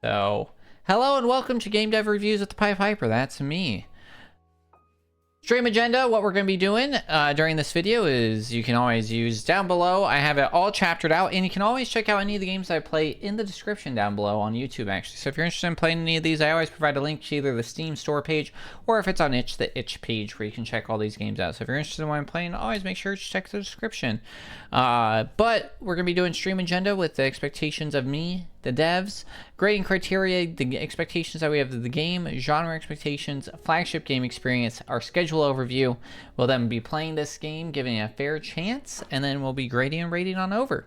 So, hello and welcome to Game Dev Reviews with the Pied Piper. That's me. Stream agenda, what we're going to be doing during this video is you can always use down below. I have it all chaptered out, and you can always check out any of the games I play in the description down below on YouTube, actually. So if you're interested in playing any of these, I always provide a link to either the Steam store page, or if it's on itch, the itch page, where you can check all these games out. So if you're interested in what I'm playing, always make sure to check the description. But we're going to be doing stream agenda with the expectations of me, the devs, grading criteria, the expectations that we have of the game, genre expectations, flagship game experience, our schedule overview. We'll then be playing this game, giving it a fair chance, and then we'll be grading and rating on over.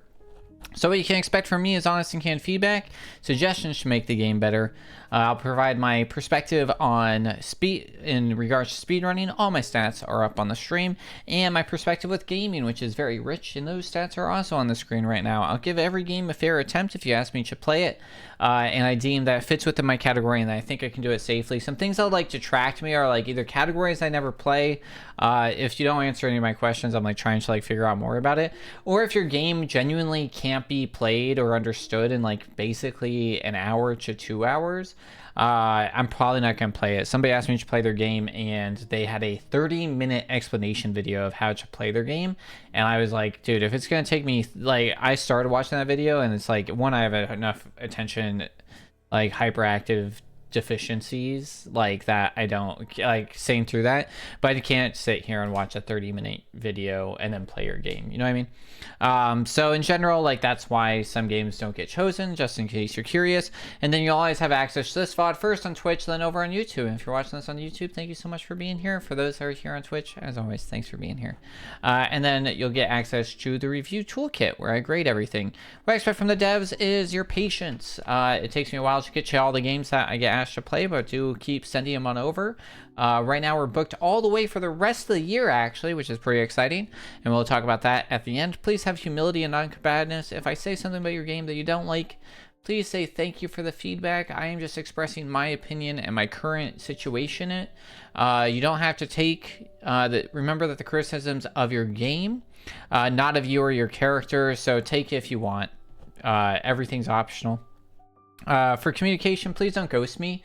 So what you can expect from me is honest and canned feedback, suggestions to make the game better. I'll provide my perspective on speed in regards to speedrunning. All my stats are up on the stream, and my perspective with gaming, which is very rich, and those stats are also on the screen right now. I'll give every game a fair attempt if you ask me to play it, and I deem that fits within my category and that I think I can do it safely. Some things that like detract me are like either categories I never play. If you don't answer any of my questions, I'm like trying to like figure out more about it, or if your game genuinely can't be played or understood in like basically an hour to 2 hours, I'm probably not going to play it. Somebody asked me to play their game, and they had a 30-minute explanation video of how to play their game, and I was like, dude, if it's going to take me, like, I started watching that video, and it's like, one, I have enough attention, like, hyperactive deficiencies like that I don't like saying through that, but I can't sit here and watch a 30-minute video and then play your game, you know what I mean? So in general, like, that's why some games don't get chosen, just in case you're curious. And then you'll always have access to this VOD first on Twitch, then over on YouTube. And if you're watching this on YouTube, thank you so much for being here. For those that are here on Twitch, as always, thanks for being here. And then you'll get access to the review toolkit where I grade everything. What I expect from the devs is your patience. It takes me a while to get you all the games that I get asked to play, but do keep sending them on over. Right now we're booked all the way for the rest of the year, actually, which is pretty exciting, and we'll talk about that at the end. Please have humility and non-combativeness. If I say something about your game that you don't like, please say thank you for the feedback. I am just expressing my opinion and my current situation in it. You don't have to take remember that the criticisms of your game, not of you or your character, so take it if you want. Everything's optional. For communication, please don't ghost me.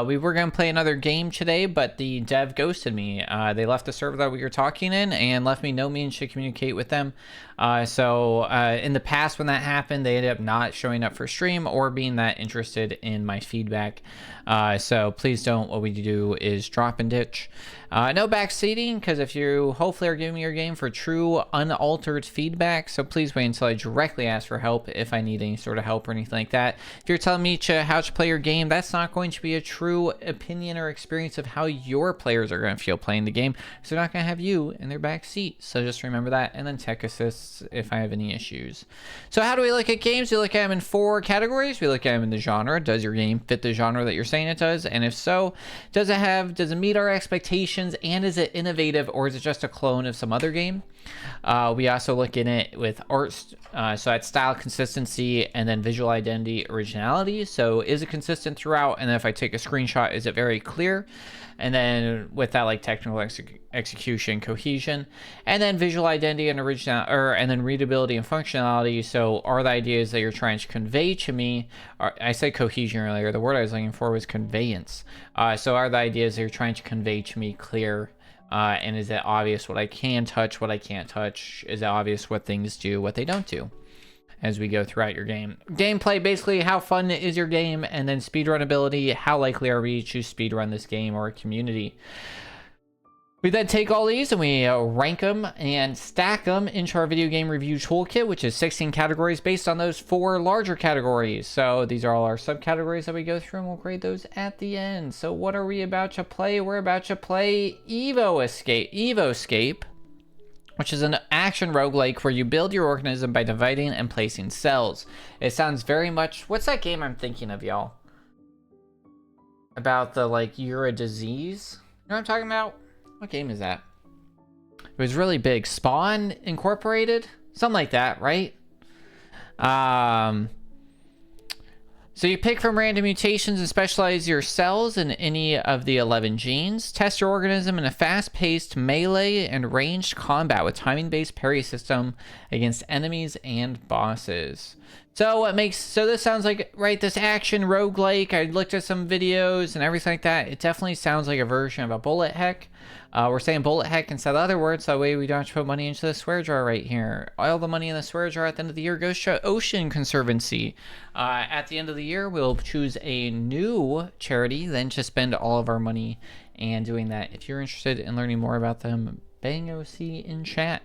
We were going to play another game today, but the dev ghosted me. They left the server that we were talking in and left me no means to communicate with them. So in the past when that happened, they ended up not showing up for stream or being that interested in my feedback. So please don't. What we do is drop and ditch. No backseating, because if you hopefully are giving me your game for true unaltered feedback, so please wait until I directly ask for help if I need any sort of help or anything like that. If you're telling me how to play your game, that's not going to be a true opinion or experience of how your players are going to feel playing the game, so they're not going to have you in their back seat. So just remember that, and then tech assists if I have any issues. So how do we look at games? We look at them in 4 categories. We look at them in the genre. Does your game fit the genre that you're saying it does? And if so, does it meet our expectations? And is it innovative, or is it just a clone of some other game? We also look in it with art, so that's style, consistency, and then visual identity, originality. So is it consistent throughout? And then if I take a screenshot, is it very clear? And then with that, like technical execution, cohesion, and then visual identity and and then readability and functionality. So are the ideas that you're trying to convey to me? I said cohesion earlier. The word I was looking for was conveyance. So are the ideas that you're trying to convey to me clear? And is it obvious what I can touch, what I can't touch? Is it obvious what things do, what they don't do, as we go throughout your game? Gameplay, basically, how fun is your game? And then speedrunability, how likely are we to speedrun this game or a community? We then take all these and we rank them and stack them into our video game review toolkit, which is 16 categories based on those 4 larger categories. So these are all our subcategories that we go through, and we'll grade those at the end. So what are we about to play? We're about to play Evoscape, which is an action roguelike where you build your organism by dividing and placing cells. It sounds very much... What's that game I'm thinking of, y'all? About the, like, you're a disease? You know what I'm talking about? What game is that? It was really big. Spawn Incorporated? Something like that, right? So you pick from random mutations and specialize your cells in any of the 11 genes. Test your organism in a fast-paced melee and ranged combat with timing-based parry system against enemies and bosses. So this sounds like, right, this action roguelike. I looked at some videos and everything like that. It definitely sounds like a version of a bullet heck. We're saying bullet heck instead of other words, that way we don't have to put money into the swear jar right here. All the money in the swear jar at the end of the year goes to Ocean Conservancy. At the end of the year, we'll choose a new charity, then to spend all of our money and doing that. If you're interested in learning more about them, bang OC in chat.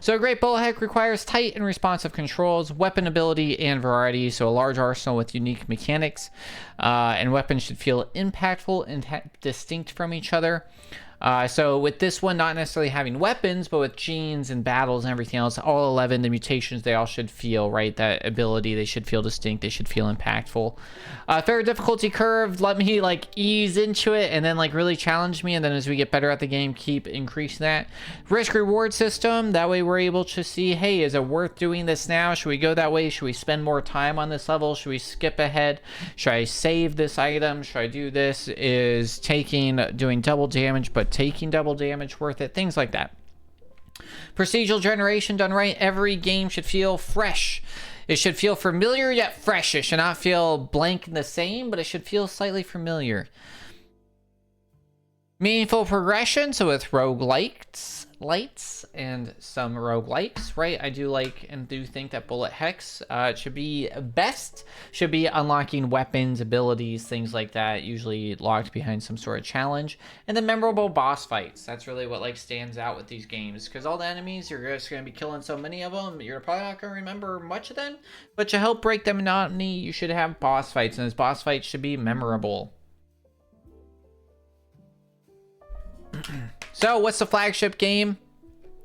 So a great bullet heck requires tight and responsive controls, weapon ability, and variety. So a large arsenal with unique mechanics, and weapons should feel impactful and distinct from each other. So with this one, not necessarily having weapons, but with genes and battles and everything else, all 11, the mutations, they all should feel, right, that ability, they should feel distinct, they should feel impactful. Fair difficulty curve, let me like ease into it and then like really challenge me, and then as we get better at the game, keep increasing that. Risk reward system, that way we're able to see, hey, is it worth doing this now? Should we go that way? Should we spend more time on this level? Should we skip ahead? Should I save this item? Should I do this? Is doing double damage, but taking double damage worth it? Things like that. Procedural generation done right. Every game should feel fresh. It should feel familiar yet fresh. It should not feel blank and the same, but it should feel slightly familiar. Meaningful progression, so with roguelikes, and some roguelikes, right? I do like and do think that bullet hex should be unlocking weapons, abilities, things like that, usually locked behind some sort of challenge. And then memorable boss fights. That's really what like stands out with these games, because all the enemies, you're just going to be killing so many of them, you're probably not going to remember much of them, but to help break the monotony, you should have boss fights, and those boss fights should be memorable. So what's the flagship game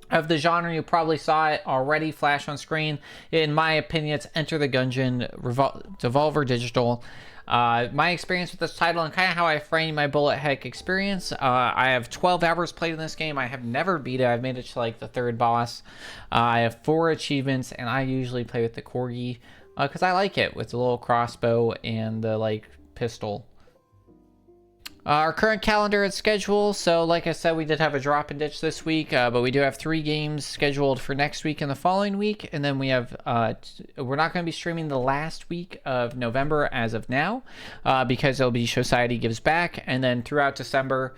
of the genre? You probably saw it already flash on screen. In my opinion, it's Enter the Gungeon, Devolver Digital. My experience with this title and kind of how I frame my bullet heck experience, I have 12 hours played in this game. I have never beat it. I've made it to like the third boss. I have 4 achievements, and I usually play with the Corgi because I like it with the little crossbow and the like pistol. Our current calendar and schedule. So like I said, we did have a drop and ditch this week, but we do have 3 games scheduled for next week and the following week. And then we have, we're not going to be streaming the last week of November as of now, because it'll be Society Gives Back. And then throughout December,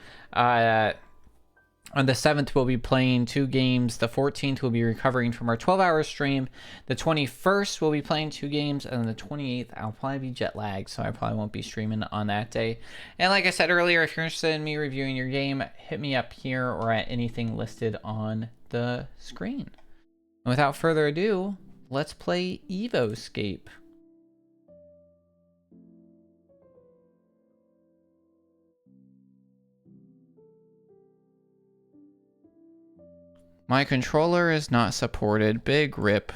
on the 7th, we'll be playing 2 games. The 14th, we'll be recovering from our 12-hour stream. The 21st, we'll be playing 2 games. And then the 28th, I'll probably be jet lagged, so I probably won't be streaming on that day. And like I said earlier, if you're interested in me reviewing your game, hit me up here or at anything listed on the screen. And without further ado, let's play Evoscape. My controller is not supported. Big rip.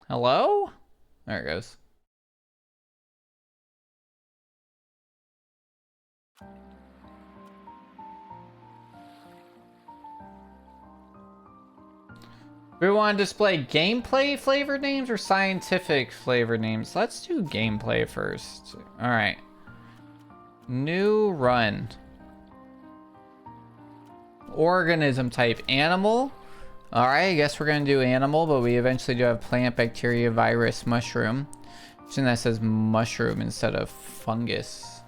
Hello? There it goes. Do we want to display gameplay flavored names or scientific flavored names? Let's do gameplay first. All right. New run. Organism type animal. All right, I guess we're going to do animal, but we eventually do have plant, bacteria, virus, mushroom. And that says mushroom instead of fungus.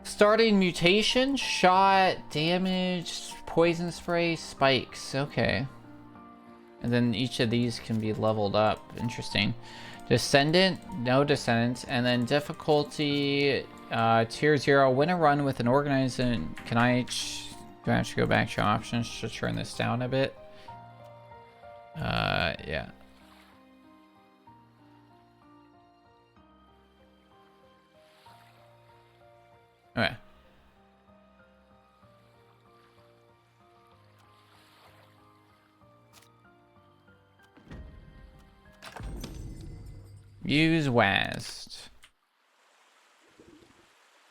Starting mutation, shot, damage, poison spray, spikes. Okay. And then each of these can be leveled up. Interesting. Descendant, no descendants. And then difficulty, tier 0. Win a run with an organism. Do I have to go back to options to turn this down a bit? Yeah. Okay. Use WASD.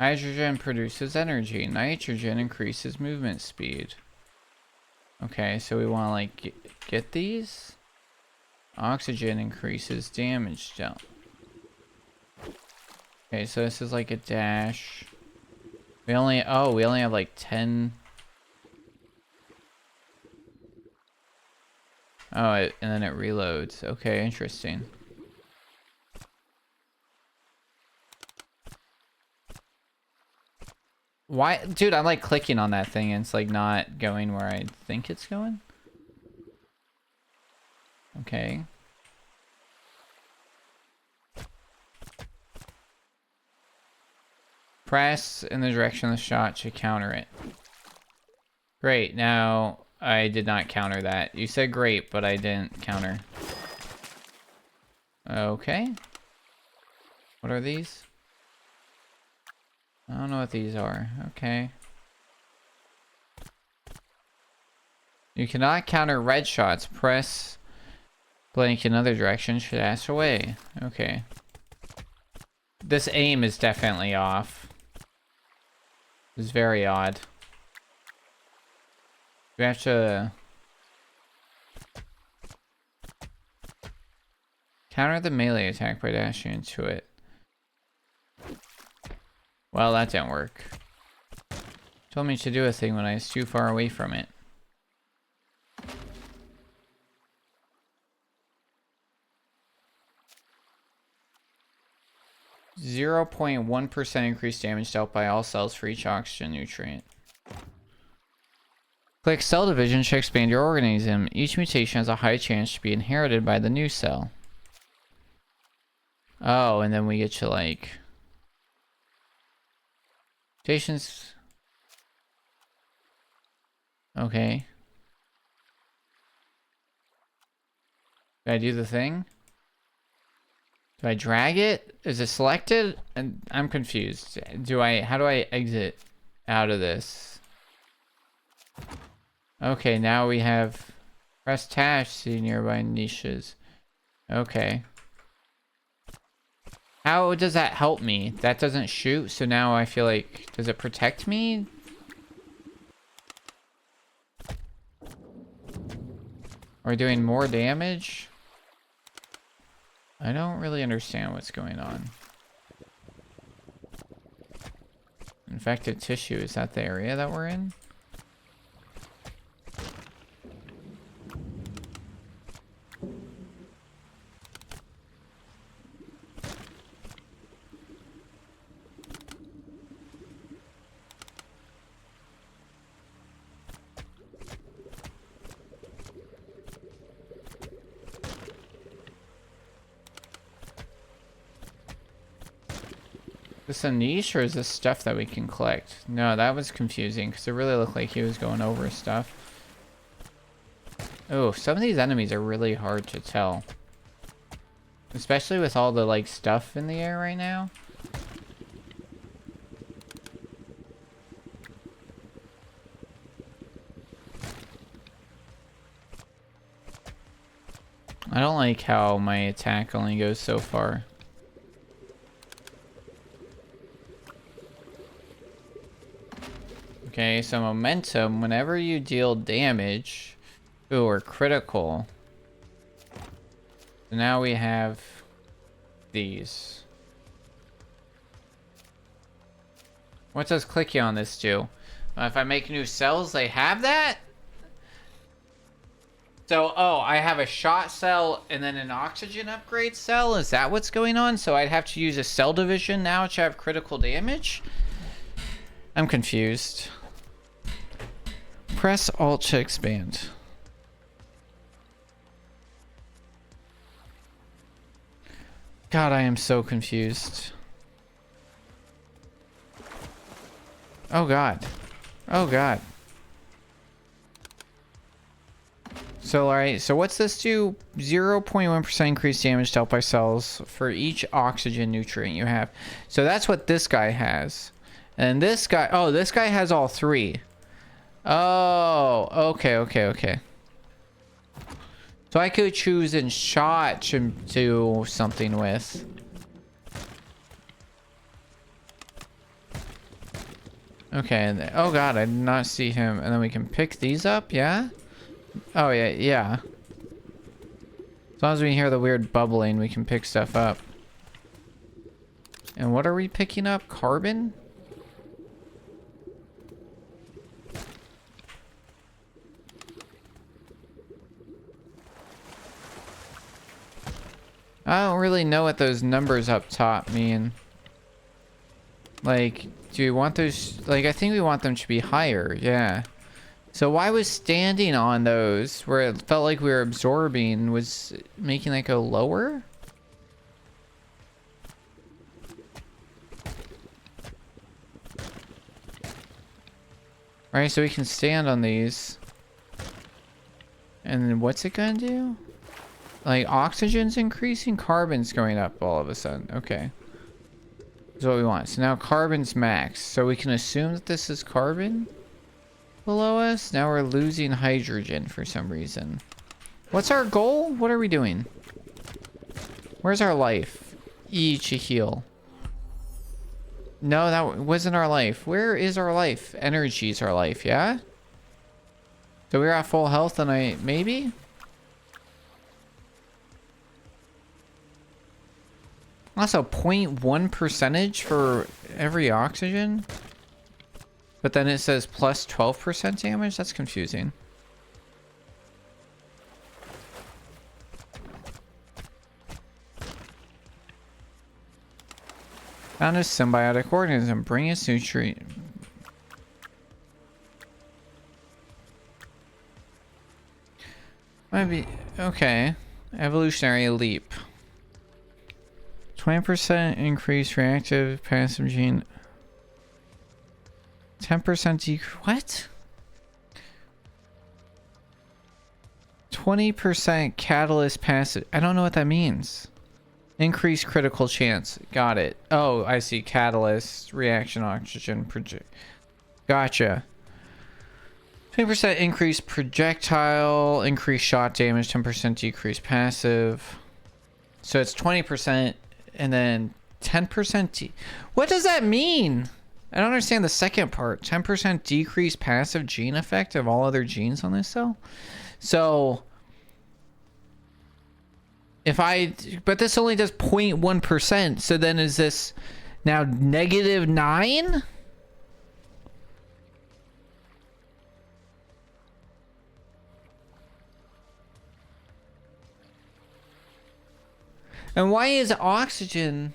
Hydrogen produces energy. Nitrogen increases movement speed. Okay, so we want to like get these. Oxygen increases damage dealt. Okay, so this is like a dash. We only have like 10. Oh, and then it reloads. Okay, interesting. Why, dude, I'm like clicking on that thing and it's like not going where I think it's going. Okay. Press in the direction of the shot to counter it. Great, now I did not counter that. You said great, but I didn't counter. Okay. What are these? I don't know what these are. Okay. You cannot counter red shots. Press blank in other direction should dash away. Okay. This aim is definitely off. It's very odd. We have to counter the melee attack by dashing into it. Well, that didn't work. Told me to do a thing when I was too far away from it. .1% increased damage dealt by all cells for each oxygen nutrient. Click cell division to expand your organism. Each mutation has a high chance to be inherited by the new cell. Oh, and then we get to like... mutations... Okay. Do I do the thing? Do I drag it? Is it selected? And I'm confused. How do I exit out of this? Okay, now we have press tab to see nearby niches. Okay. How does that help me? That doesn't shoot, so now I feel like, does it protect me? Are we doing more damage? I don't really understand what's going on. Infected tissue, is that the area that we're in? Is this a niche or is this stuff that we can collect? No, that was confusing because it really looked like he was going over stuff. Oh, some of these enemies are really hard to tell. Especially with all the like stuff in the air right now. I don't like how my attack only goes so far. Okay, so momentum, whenever you deal damage, ooh, or critical. So now we have these. What does clicking on this do? If I make new cells, they have that? So, oh, I have a shot cell and then an oxygen upgrade cell? Is that what's going on? So I'd have to use a cell division now to have critical damage? I'm confused. Press Alt to expand. God, I am so confused. Oh God. Oh God. So, alright, so what's this do? 0.1% increased damage dealt by cells for each oxygen nutrient you have. So that's what this guy has. And this guy, oh, this guy has all three. Oh, okay. So I could choose in shot to do something with. Okay, and oh god, I did not see him. And then we can pick these up, yeah? Oh yeah, yeah. As long as we hear the weird bubbling, we can pick stuff up. And what are we picking up? Carbon? I don't really know what those numbers up top mean. Like, do we want those? Like, I think we want them to be higher, yeah. So why was standing on those where it felt like we were absorbing was making that go lower? Right, so we can stand on these. And then what's it gonna do? Like, oxygen's increasing, carbon's going up all of a sudden. Okay. That's what we want. So now carbon's max. So we can assume that this is carbon below us. Now we're losing hydrogen for some reason. What's our goal? What are we doing? Where's our life? E to heal. No, that wasn't our life. Where is our life? Energy's our life, yeah? So we're at full health and maybe? Also 0.1 percentage for every oxygen. But then it says plus 12% damage? That's confusing. Found a symbiotic organism. Bring its nutrient. Might be okay. Evolutionary leap. 20% increase reactive passive gene. 10% decrease. What? 20% catalyst passive. I don't know what that means. Increase critical chance. Got it. Oh, I see. Catalyst reaction oxygen project. Gotcha. 20% increase projectile, increase shot damage, 10% decrease passive. So it's 20% and then 10%. What does that mean? I don't understand the second part. 10% decrease passive gene effect of all other genes on this cell. So if but this only does 0.1%. So then is this now -9? And why is oxygen?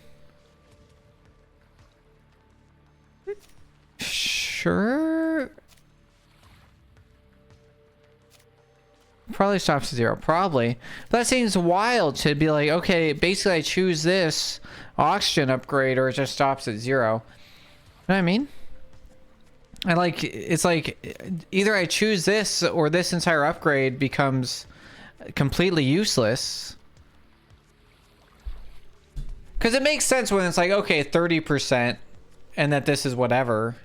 Sure. Probably stops at 0. Probably. But that seems wild to be like, okay, basically I choose this oxygen upgrade or it just stops at 0. You know what I mean? It's like either I choose this or this entire upgrade becomes completely useless. Because it makes sense when it's like, okay, 30% and that this is whatever.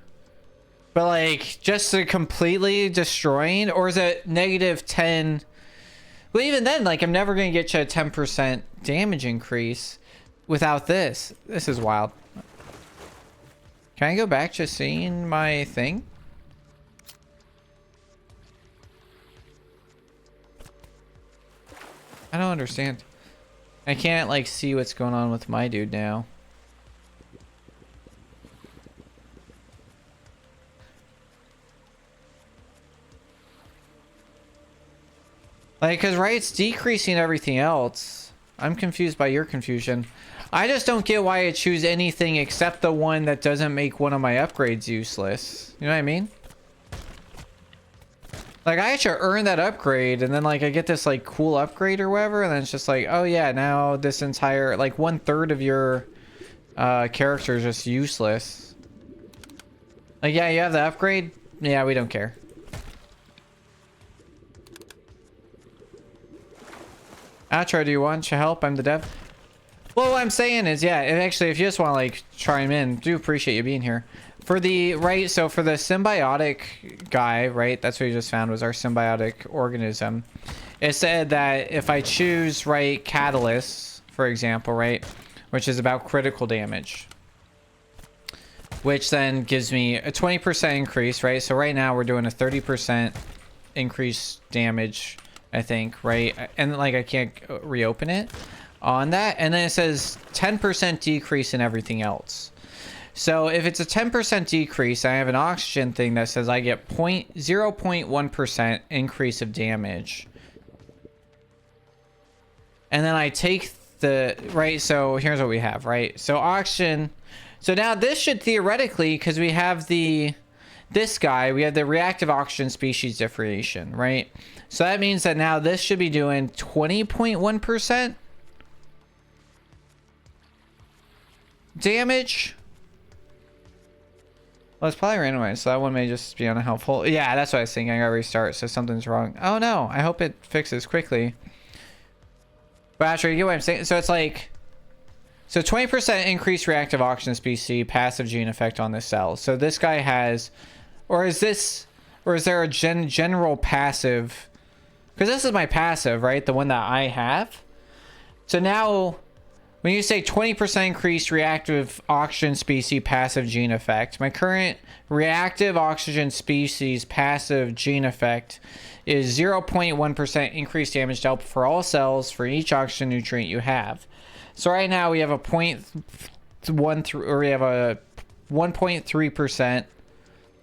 But like, just to completely destroying, or is it -10? Well, even then, like, I'm never going to get you a 10% damage increase without this. This is wild. Can I go back to seeing my thing? I don't understand. I can't, like, see what's going on with my dude now. Like, because, right, it's decreasing everything else. I'm confused by your confusion. I just don't get why I choose anything except the one that doesn't make one of my upgrades useless. You know what I mean? Like, I actually earn that upgrade, and then, like, I get this, like, cool upgrade or whatever, and then it's just like, oh, yeah, now this entire, like, 1/3 of your character is just useless. Like, yeah, you have the upgrade? Yeah, we don't care. Outro, do you want to help? I'm the dev. Well, what I'm saying is, yeah, actually, if you just want to, like, chime in, do appreciate you being here. For the, right, so for the symbiotic guy, right, that's what we just found was our symbiotic organism. It said that if I choose, right, catalyst, for example, right, which is about critical damage. which then gives me a 20% increase, right? So right now we're doing a 30% increase damage, I think, right? And like I can't reopen it on that. And then it says 10% decrease in everything else. So if it's a 10% decrease, I have an oxygen thing that says I get 0.1% increase of damage. And then I take the, right, so here's what we have, right? So oxygen, so now this should theoretically, because we have this guy, we have the reactive oxygen species differentiation, right? So that means that now this should be doing 20.1% damage. Well, it's probably randomized, so that one may just be unhelpful. Yeah, that's what I was thinking. I gotta restart, so something's wrong. Oh no, I hope it fixes quickly. But actually, you get what I'm saying? So it's like, so 20% increased reactive oxygen species, passive gene effect on this cell. So this guy has, or is there a general passive? Because this is my passive, right? The one that I have. So now, when you say 20% increased reactive oxygen species passive gene effect, my current reactive oxygen species passive gene effect is 0.1% increased damage dealt for all cells for each oxygen nutrient you have. So right now we have a 0.13, or we have a 1.3%.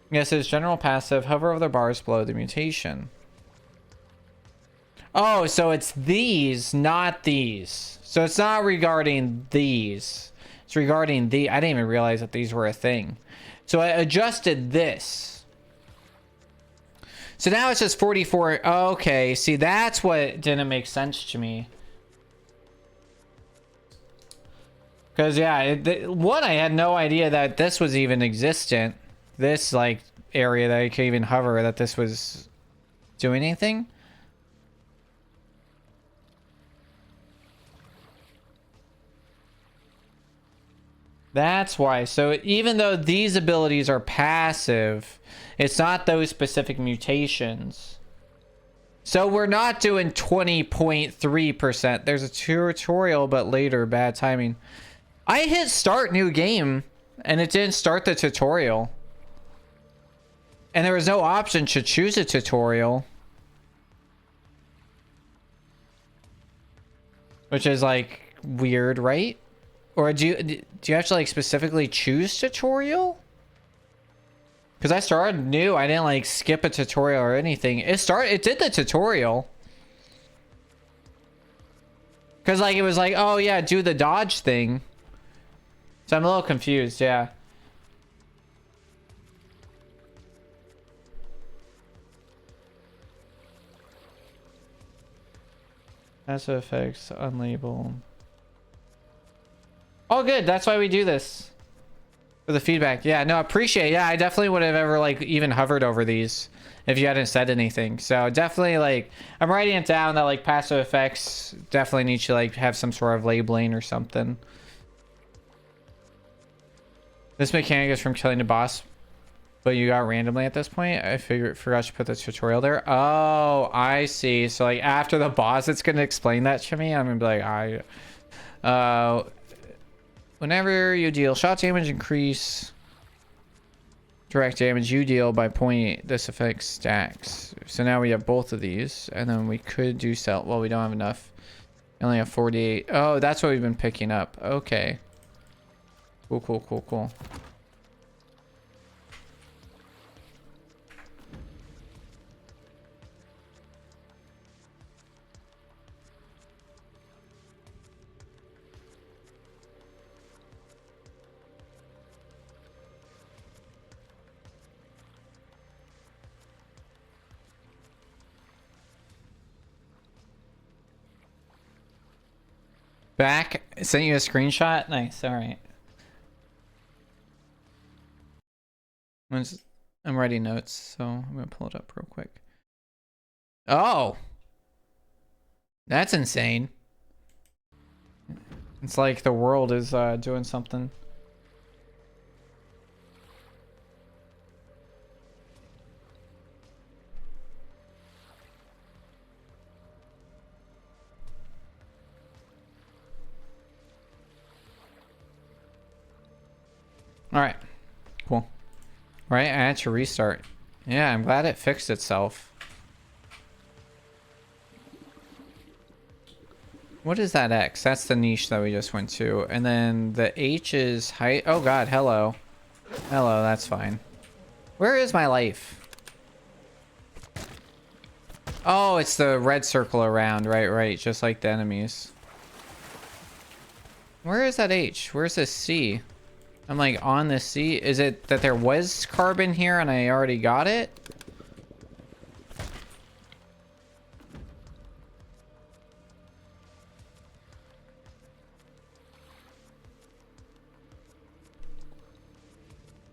Yes, it's general passive. Hover over the bars below the mutation. Oh, so it's these, not these. So it's not regarding these. It's regarding the... I didn't even realize that these were a thing. So I adjusted this. So now it's just 44. Okay, see, that's what didn't make sense to me. Because, yeah, one, I had no idea that this was even existent. This, like, area that I could even hover, that this was doing anything. That's why. So even though these abilities are passive, it's not those specific mutations. So we're not doing 20.3%. There's a tutorial, but later. Bad timing. I hit start new game, and it didn't start the tutorial. And there was no option to choose a tutorial. Which is, like, weird, right? Or do you have to, like, specifically choose tutorial? Because I started new. I didn't, like, skip a tutorial or anything. It did the tutorial. Because, like, it was like, oh, yeah, do the dodge thing. So I'm a little confused, yeah. Passive effects, unlabeled. Oh, good. That's why we do this. For the feedback. Yeah, no, appreciate it. Yeah, I definitely would have ever, like, even hovered over these if you hadn't said anything. So definitely, like, I'm writing it down that, like, passive effects definitely need to, like, have some sort of labeling or something. This mechanic is from killing the boss, but you got randomly at this point. I forgot to put the tutorial there. Oh, I see. So, like, after the boss, it's going to explain that to me. I'm going to be like, whenever you deal shot damage, increase direct damage you deal by point. This effect stacks. So now we have both of these, and then we could do cell. Well, we don't have enough. We only have 48. Oh, that's what we've been picking up. Okay. Cool, cool, cool, cool. Back, sent you a screenshot. Nice. All right. I'm writing notes, so I'm gonna pull it up real quick. Oh, that's insane. It's like the world is doing something. All right. Right, I had to restart. Yeah, I'm glad it fixed itself. What is that X? That's the niche that we just went to. And then the H is height. Oh god, hello. Hello, that's fine. Where is my life? Oh, it's the red circle around. Right. Just like the enemies. Where is that H? Where's this C? I'm like on this C. Is it that there was carbon here and I already got it?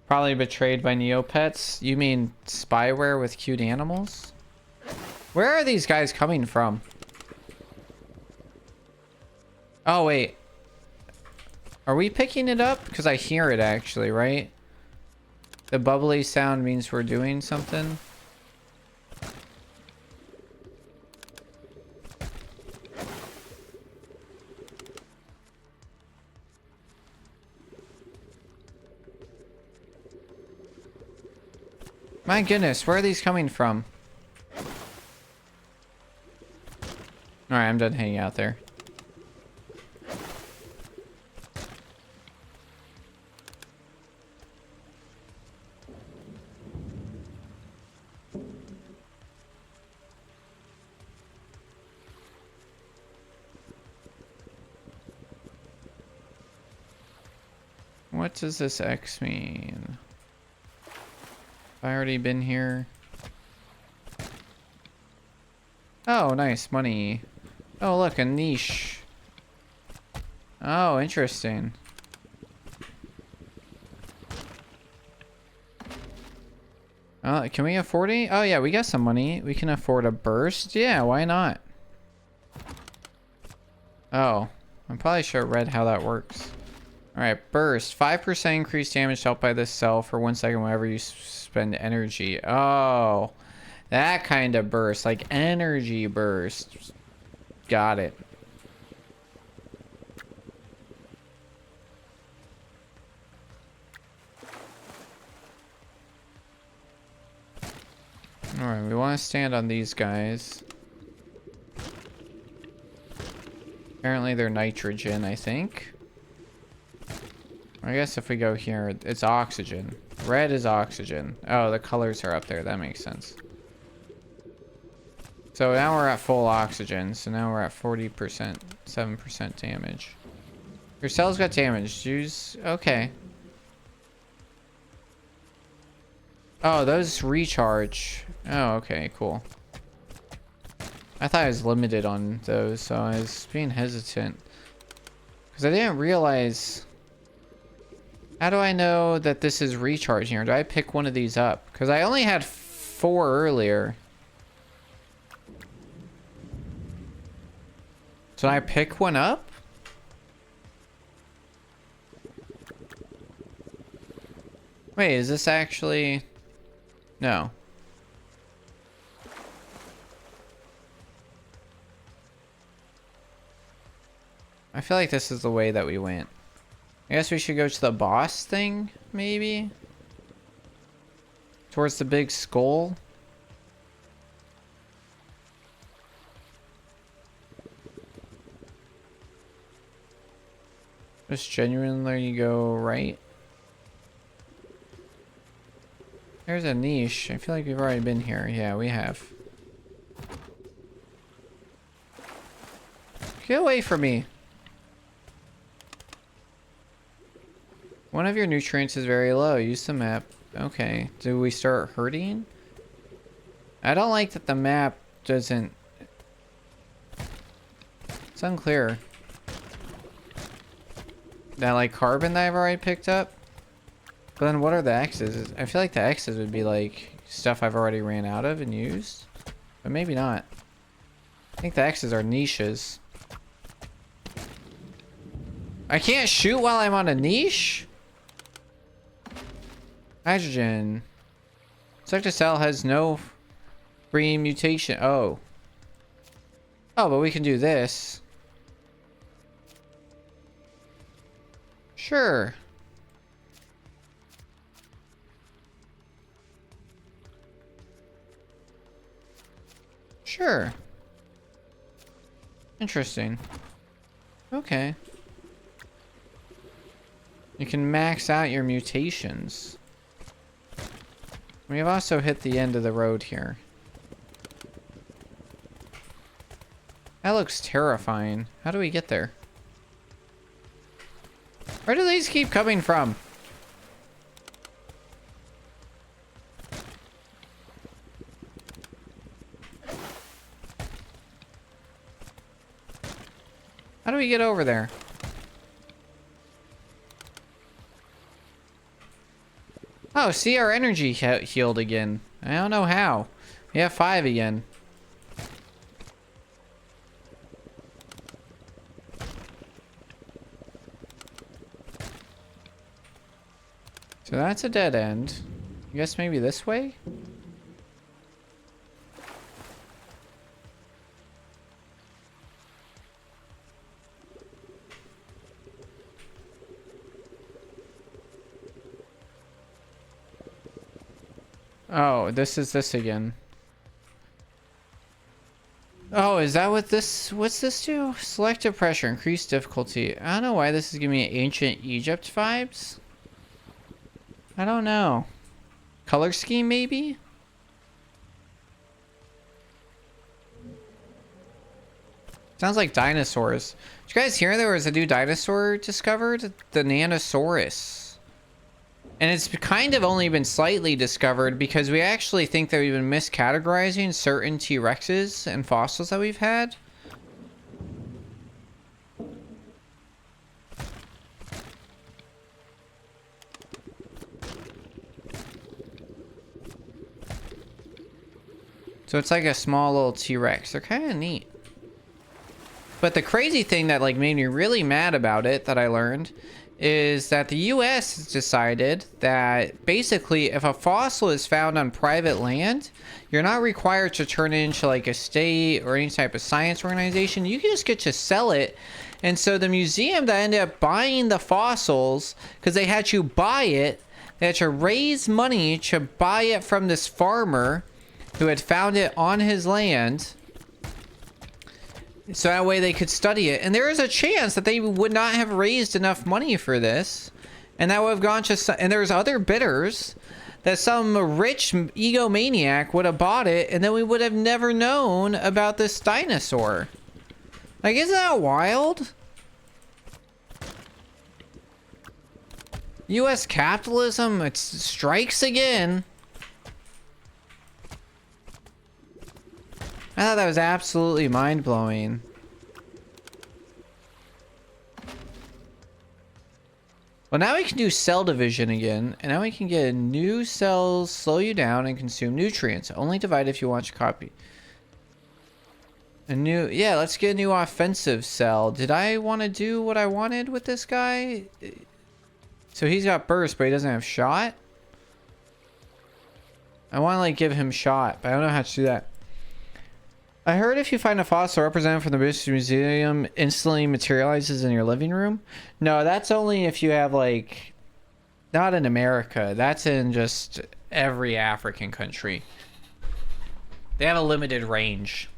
Probably betrayed by Neopets. You mean spyware with cute animals? Where are these guys coming from? Oh, wait. Are we picking it up? Because I hear it actually, right? The bubbly sound means we're doing something. My goodness, where are these coming from? Alright, I'm done hanging out there. What does this X mean? Have I already been here? Oh, nice. Money. Oh, look, a niche. Oh, interesting. Can we afford any? Oh, yeah, we got some money. We can afford a burst. Yeah, why not? Oh, I probably should have read how that works. Alright, burst. 5% increased damage dealt by this cell for 1 second whenever you spend energy. Oh, that kind of burst. Like energy burst. Got it. Alright, we want to stand on these guys. Apparently they're nitrogen, I think. I guess if we go here, it's oxygen. Red is oxygen. Oh, the colors are up there. That makes sense. So now we're at full oxygen. So now we're at 40%, 7% damage. Your cells got damaged. Use... Okay. Oh, those recharge. Oh, okay, cool. I thought I was limited on those, so I was being hesitant. Because I didn't realize... How do I know that this is recharging, or do I pick one of these up? Because I only had 4 earlier. So I pick one up? Wait, is this actually... No. I feel like this is the way that we went. I guess we should go to the boss thing, maybe? Towards the big skull? Just genuinely go right. There's a niche. I feel like we've already been here. Yeah, we have. Get away from me. One of your nutrients is very low. Use the map. Okay. Do we start hurting? I don't like that the map doesn't... It's unclear. That like carbon that I've already picked up? But then what are the X's? I feel like the X's would be like stuff I've already ran out of and used. But maybe not. I think the X's are niches. I can't shoot while I'm on a niche? Hydrogen. Sector cell has no free mutation. Oh. Oh, but we can do this. Sure. Sure. Interesting. Okay. You can max out your mutations. We've also hit the end of the road here. That looks terrifying. How do we get there? Where do these keep coming from? How do we get over there? Oh, see, our energy healed again. I don't know how. We have 5 again. So that's a dead end. I guess maybe this way? Oh, this is this again. Oh, is that what this... What's this do? Selective pressure, increased difficulty. I don't know why this is giving me ancient Egypt vibes. I don't know. Color scheme, maybe? Sounds like dinosaurs. Did you guys hear there was a new dinosaur discovered? The Nanosaurus. And it's kind of only been slightly discovered because we actually think that we've been miscategorizing certain T-Rexes and fossils that we've had. So it's like a small little T-Rex. They're kind of neat. But the crazy thing that like made me really mad about it that I learned is that the US has decided that basically if a fossil is found on private land, you're not required to turn it into like a state or any type of science organization. You can just get to sell it. And so the museum that ended up buying the fossils, because they had to buy it, they had to raise money to buy it from this farmer who had found it on his land. So that way they could study it. And there is a chance that they would not have raised enough money for this. And that would have gone to... And there's other bidders that some rich egomaniac would have bought it. And then we would have never known about this dinosaur. Like, isn't that wild? US capitalism, it strikes again. I thought that was absolutely mind-blowing. Well, now we can do cell division again, and now we can get new cells, slow you down, and consume nutrients. Only divide if you want to copy. Yeah, let's get a new offensive cell. Did I want to do what I wanted with this guy? So he's got burst, but he doesn't have shot? I want to, like, give him shot, but I don't know how to do that. I heard if you find a fossil represented from the British Museum, instantly materializes in your living room. No, that's only if you have, like, not in America. That's in just every African country. They have a limited range.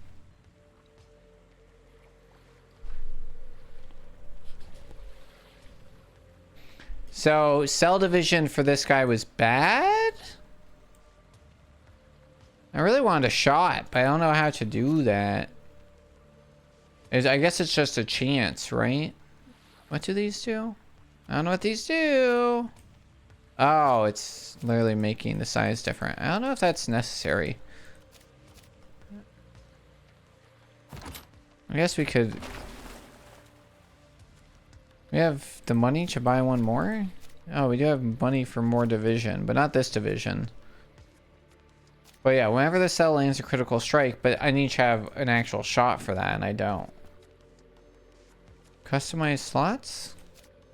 So, cell division for this guy was bad? I really wanted a shot, but I don't know how to do that. I guess it's just a chance, right? What do these do? I don't know what these do. Oh, it's literally making the size different. I don't know if that's necessary. I guess we could... We have the money to buy one more? Oh, we do have money for more division, but not this division. But yeah, whenever the cell lands a critical strike, but I need to have an actual shot for that, and I don't. Customize slots?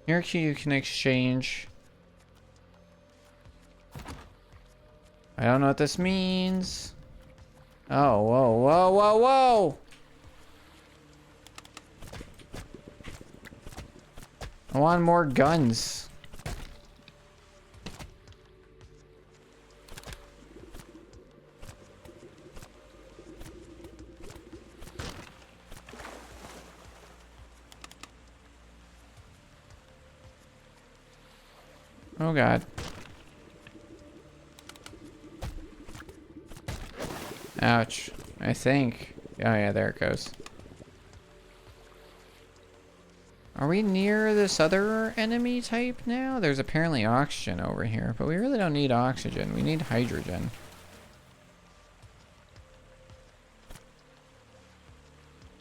Here you can exchange. I don't know what this means. Oh, whoa, whoa, whoa, whoa! I want more guns. Oh god. Ouch. I think. Oh yeah, there it goes. Are we near this other enemy type now? There's apparently oxygen over here, but we really don't need oxygen. We need hydrogen.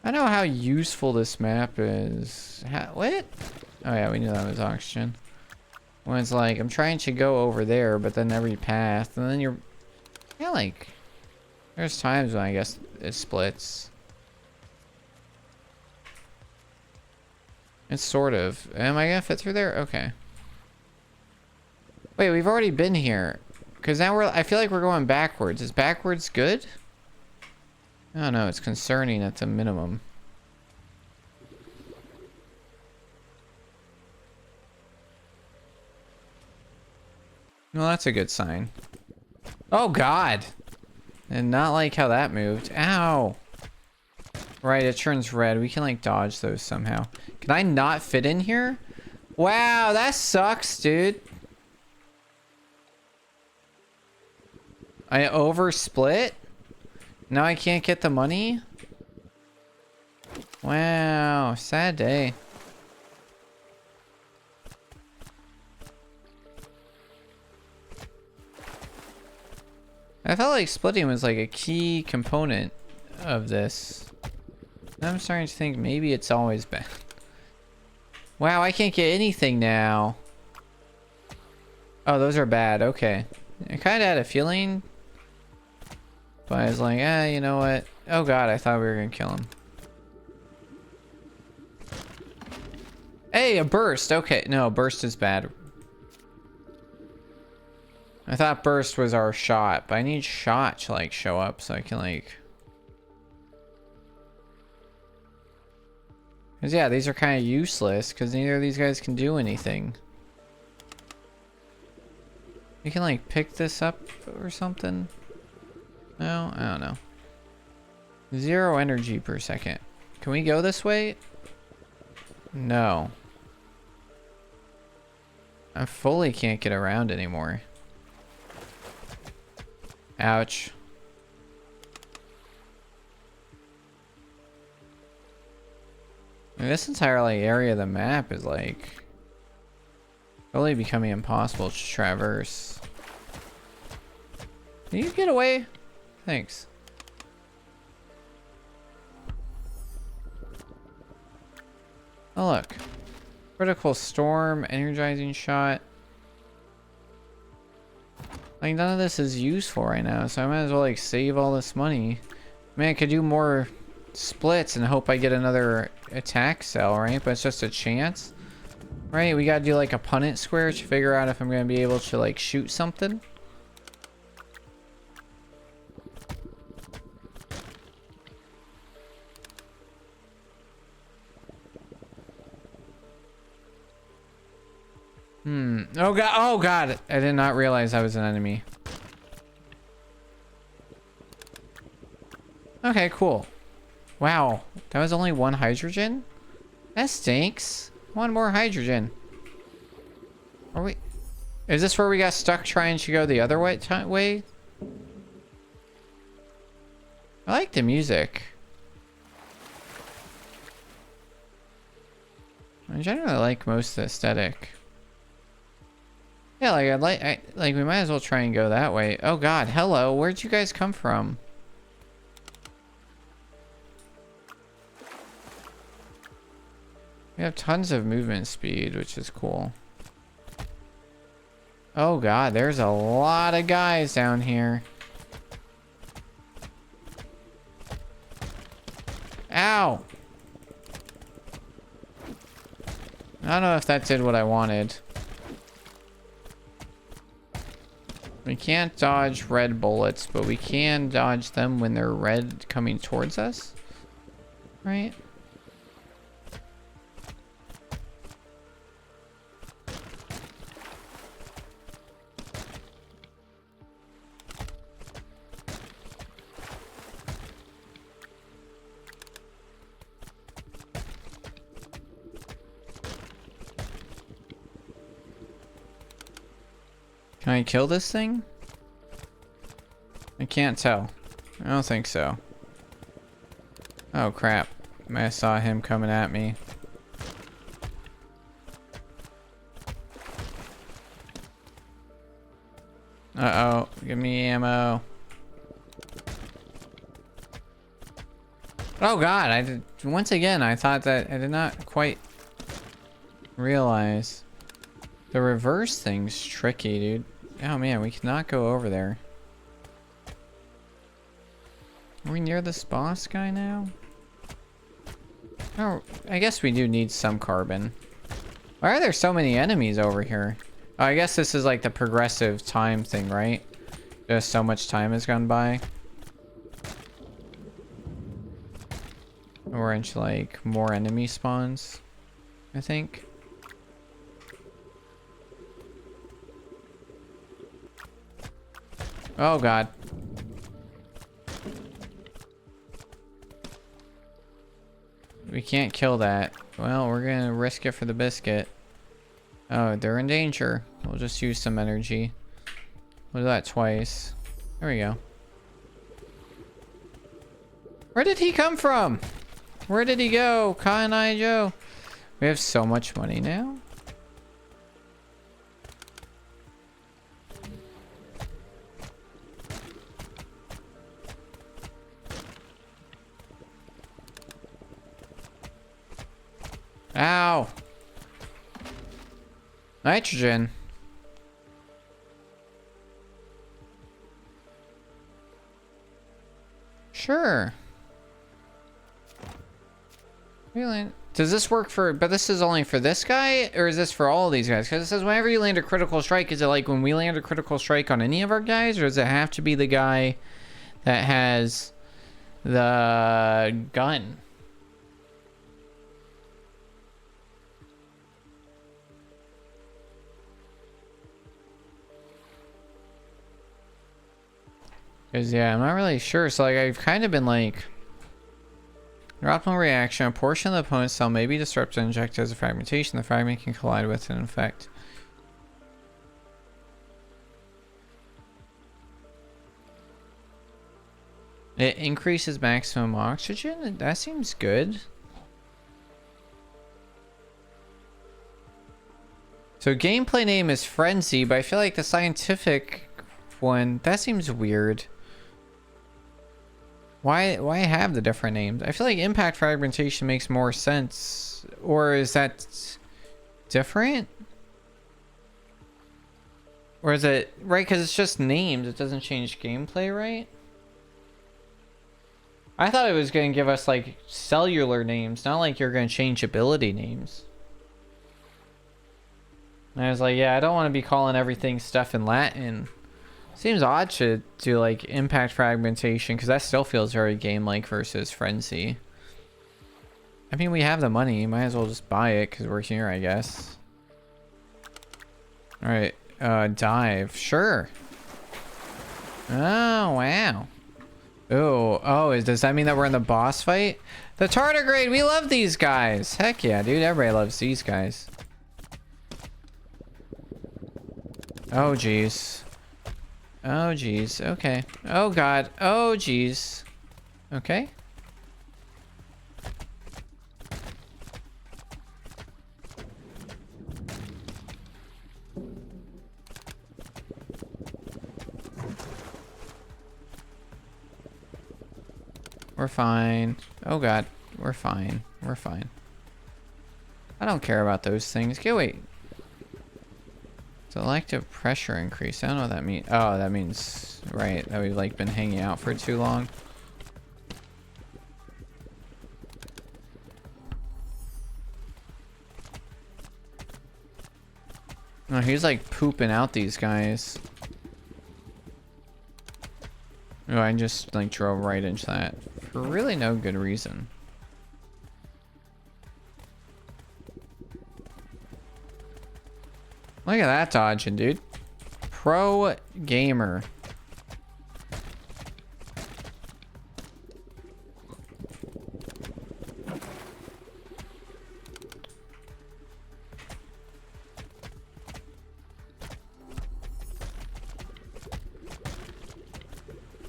I know how useful this map is. What? Oh yeah, we knew that was oxygen. When it's like, I'm trying to go over there, but then every path, and then you're... Yeah, like... There's times when I guess it splits. It's sort of. Am I gonna fit through there? Okay. Wait, we've already been here. Because now I feel like we're going backwards. Is backwards good? I don't know, it's concerning at the minimum. Well, that's a good sign. Oh god! And not like how that moved. Ow! Right, it turns red. We can like dodge those somehow. Can I not fit in here? Wow, that sucks, dude. I oversplit? Now I can't get the money? Wow, sad day. I felt like splitting was like a key component of this. I'm starting to think maybe it's always been. Wow, I can't get anything now. Oh, those are bad. Okay. I kind of had a feeling. But I was like, you know what? Oh god, I thought we were going to kill him. Hey, a burst. Okay, no, burst is bad. I thought burst was our shot, but I need shot to like show up so I can like... Because yeah, these are kind of useless because neither of these guys can do anything. You can like pick this up or something? No, I don't know. 0 energy per second. Can we go this way? No. I fully can't get around anymore. Ouch. I mean, this entire like area of the map is like really becoming impossible to traverse. Can you get away? Thanks. Oh look. Critical storm, energizing shot. Like none of this is useful right now, so I might as well like save all this money. I mean, I could do more splits and hope I get another attack cell, right? But it's just a chance. Right, we gotta do like a punnett square to figure out if I'm gonna be able to like shoot something. Oh god, oh god! I did not realize I was an enemy. Okay, cool. Wow, that was only 1 hydrogen? That stinks. 1 more hydrogen. Are we... Is this where we got stuck trying to go the other way? I like the music. I generally like most of the aesthetic. Yeah, like like we might as well try and go that way. Oh god, hello, where'd you guys come from? We have tons of movement speed, which is cool. Oh god, there's a lot of guys down here. Ow! I don't know if that did what I wanted. We can't dodge red bullets, but we can dodge them when they're red coming towards us. Right? Can I kill this thing? I can't tell. I don't think so. Oh crap. I saw him coming at me. Uh-oh. Give me ammo. Oh god, once again, I thought that I did not quite realize. The reverse thing's tricky, dude. Oh man, we cannot go over there. Are we near this boss guy now? Oh, I guess we do need some carbon. Why are there so many enemies over here? Oh, I guess this is like the progressive time thing, right? Just so much time has gone by. We're into like more enemy spawns, I think. Oh god. We can't kill that. Well, we're gonna risk it for the biscuit. Oh, they're in danger. We'll just use some energy. We'll do that twice. There we go. Where did he come from? Where did he go? Cotton Eye Joe. We have so much money now. Ow. Nitrogen. Sure. Really? Does this work for, but this is only for this guy, or is this for all of these guys? Because it says whenever you land a critical strike, is it like when we land a critical strike on any of our guys, or does it have to be the guy that has the gun? Because, yeah, I'm not really sure. So, like, I've kind of been like, your optimal reaction, a portion of the opponent's cell may be disrupted and injected as a fragmentation. The fragment can collide with an infect. It increases maximum oxygen? That seems good. So, gameplay name is Frenzy, but I feel like the scientific one, that seems weird. Why have the different names? I feel like impact fragmentation makes more sense. Or is that different? Or is it right? Because it's just names. It doesn't change gameplay, right? I thought it was going to give us like cellular names, not like you're going to change ability names. And I was like, yeah, I don't want to be calling everything stuff in Latin. Seems odd to do like impact fragmentation, because that still feels very game-like versus Frenzy. I mean, we have the money. Might as well just buy it because we're here, I guess. Alright, dive. Sure. Oh, wow. Oh, does that mean that we're in the boss fight? The tardigrade, we love these guys. Heck yeah, dude. Everybody loves these guys. Oh, jeez. Oh, jeez. Okay. Oh, God. Oh, jeez. Okay. We're fine. Oh, God. We're fine. We're fine. I don't care about those things. Get away. Selective pressure increase. I don't know what that means. Oh, that means, right, that we've like been hanging out for too long. Oh, he's like pooping out these guys. Oh, I just like drove right into that for really no good reason. Look at that dodging, dude. Pro gamer.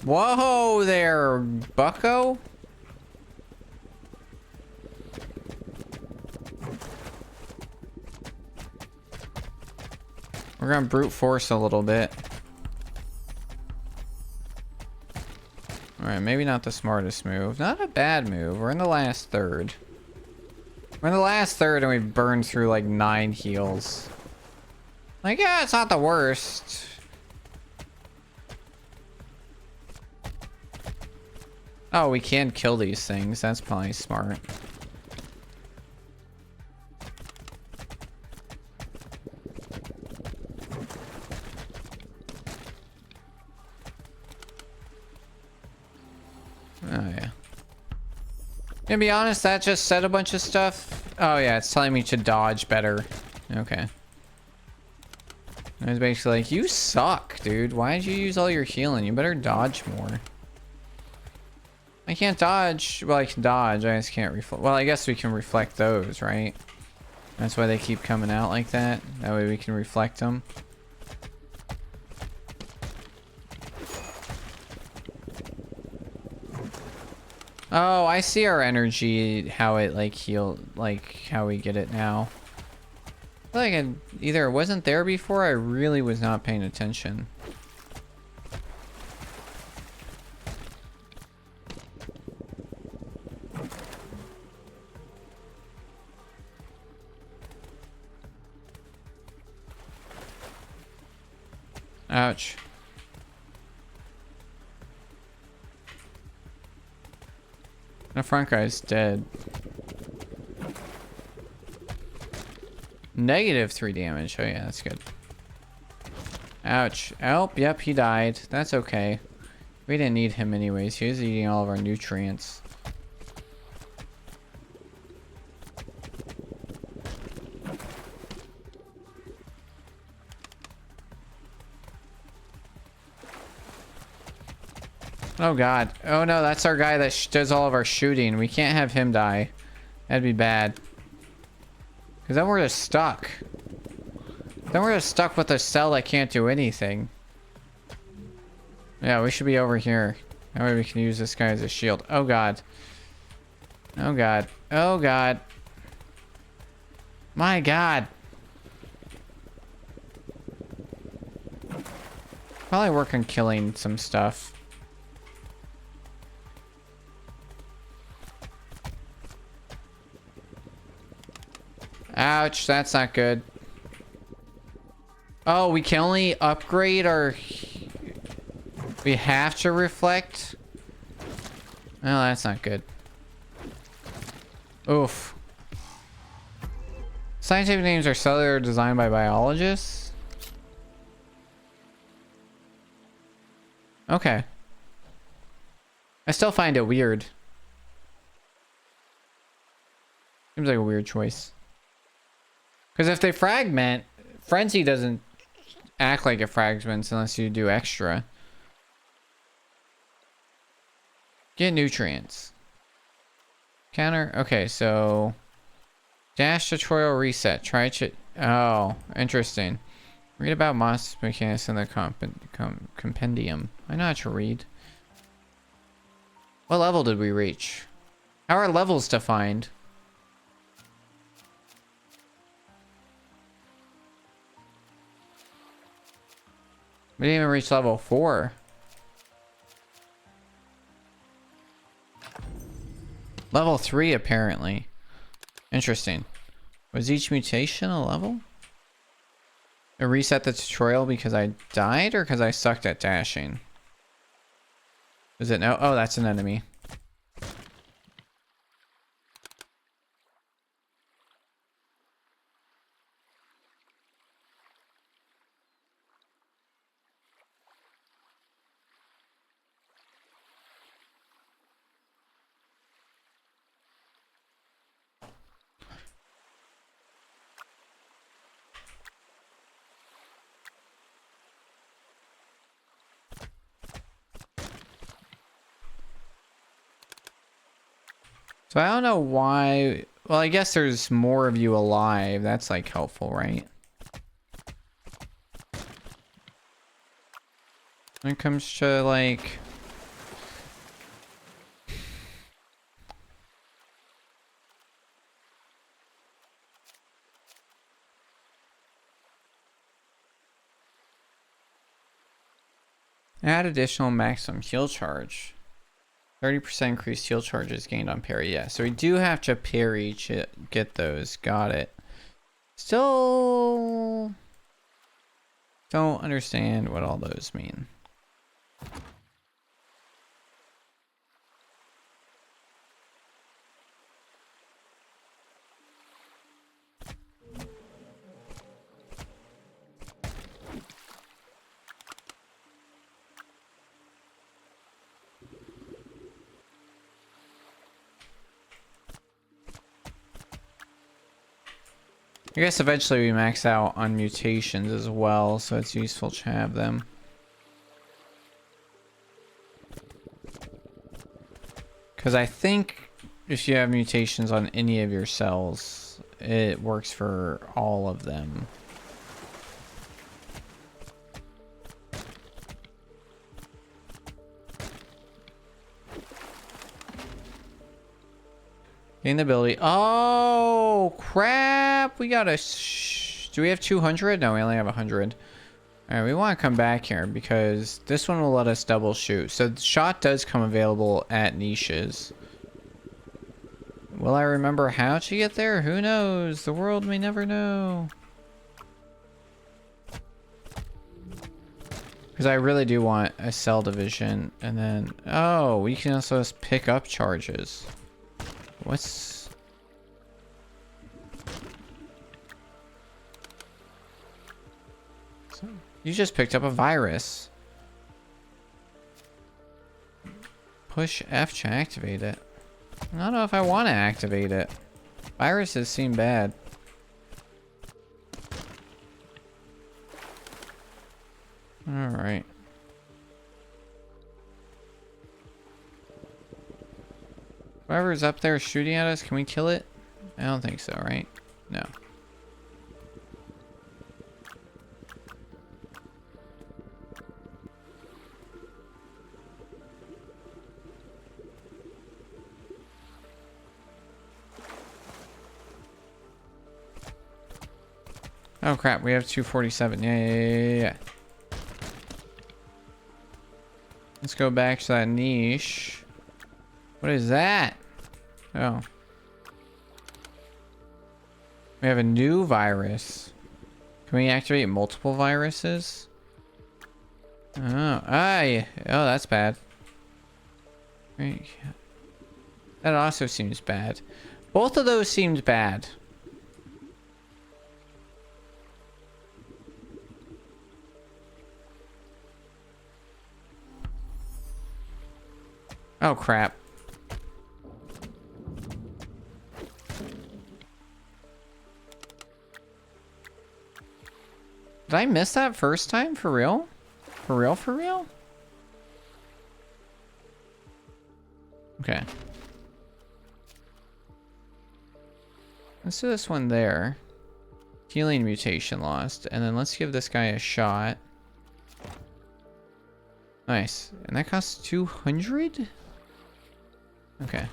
Whoa there, bucko. We're gonna brute force a little bit. Alright, maybe not the smartest move. Not a bad move. We're in the last third. We're in the last third and we've burned through like 9 heals. Like, yeah, it's not the worst. Oh, we can kill these things. That's probably smart. Oh, yeah. To be honest, that just said a bunch of stuff. Oh, yeah, it's telling me to dodge better. Okay. It was basically like, you suck, dude. Why did you use all your healing? You better dodge more. I can't dodge. Well, I can dodge. I just can't reflect. Well, I guess we can reflect those, right? That's why they keep coming out like that. That way we can reflect them. Oh, I see our energy, how it like heal, like how we get it now. I feel like either it wasn't there before, I really was not paying attention. Ouch. The front guy's dead. -3 damage. Oh yeah, that's good. Ouch. Oh, yep, he died. That's okay. We didn't need him anyways. He was eating all of our nutrients. Oh god. Oh no, that's our guy that does all of our shooting. We can't have him die. That'd be bad. Because then we're just stuck. Then we're just stuck with a cell that can't do anything. Yeah, we should be over here. That way we can use this guy as a shield. Oh god. Oh god. Oh god. My god. Probably work on killing some stuff. Ouch, that's not good. Oh, we can only upgrade our... We have to reflect? Oh, that's not good. Oof. Scientific names are cellular designed by biologists? Okay. I still find it weird. Seems like a weird choice. Because if they fragment, Frenzy doesn't act like it fragments unless you do extra. Get nutrients. Counter. Okay, so dash tutorial reset. Try it. Oh, interesting. Read about monster mechanics in the compendium. I know how to read. What level did we reach? How are levels defined? We didn't even reach level 4. Level 3, apparently. Interesting. Was each mutation a level? It reset the tutorial because I died or because I sucked at dashing? Is it no? Oh, that's an enemy. So I don't know why. Well, I guess there's more of you alive. That's like helpful, right? When it comes to like Add additional maximum heal charge. 30% increased heal charges gained on parry. Yeah, so we do have to parry to get those. Got it. Still don't understand what all those mean. I guess eventually we max out on mutations as well, so it's useful to have them. Because I think if you have mutations on any of your cells, it works for all of them. Gain the ability. Oh, crap. We got a... Do we have 200? No, we only have 100. All right, we want to come back here because this one will let us double shoot. So the shot does come available at niches. Will I remember how to get there? Who knows? The world may never know. Because I really do want a cell division. And then... Oh, we can also just pick up charges. What's... You just picked up a virus. Push F to activate it. I don't know if I want to activate it. Viruses seem bad. Alright. Whoever's up there shooting at us, can we kill it? I don't think so, right? No. Oh crap, we have 247. Yeah. Let's go back to that niche. What is that? Oh. We have a new virus. Can we activate multiple viruses? Oh, yeah. Oh, that's bad. That also seems bad. Both of those seemed bad. Oh, crap. Did I miss that first time? For real? For real, for real? Okay. Let's do this one there. Healing mutation lost. And then let's give this guy a shot. Nice. And that costs 200? Okay.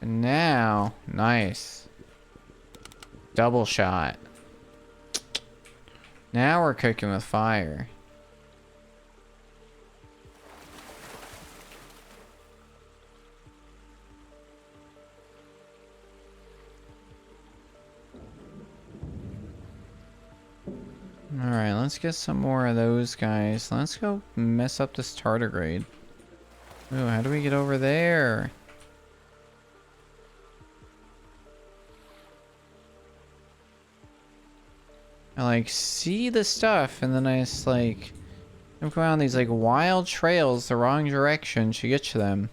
And now, nice. Double shot. Now we're cooking with fire. Alright, let's get some more of those guys. Let's go mess up this tardigrade. Ooh, how do we get over there? I like see the stuff and then I just like I'm going on these like wild trails the wrong direction to get to them.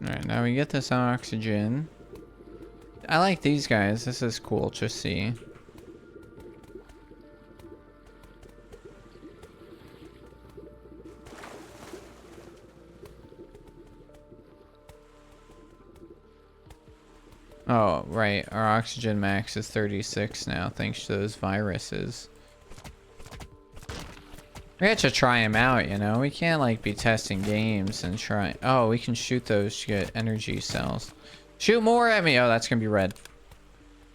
Alright, now we get this oxygen. I like these guys. This is cool to see. Oh, right. Our oxygen max is 36 now, thanks to those viruses. We have to try them out, you know? We can't, like, be testing games and try... Oh, we can shoot those to get energy cells. Shoot more at me! Oh, that's gonna be red.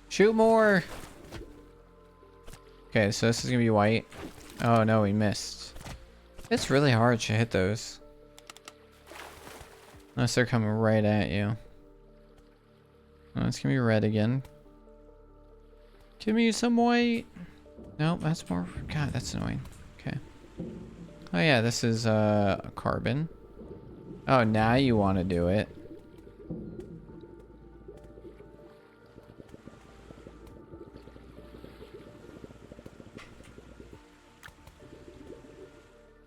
Shoot more! Okay, so this is gonna be white. Oh, no, we missed. It's really hard to hit those. Unless they're coming right at you. Oh, it's gonna be red again. Give me some white. Nope, that's more... God, that's annoying. Okay. Oh yeah, this is carbon. Oh, now you want to do it.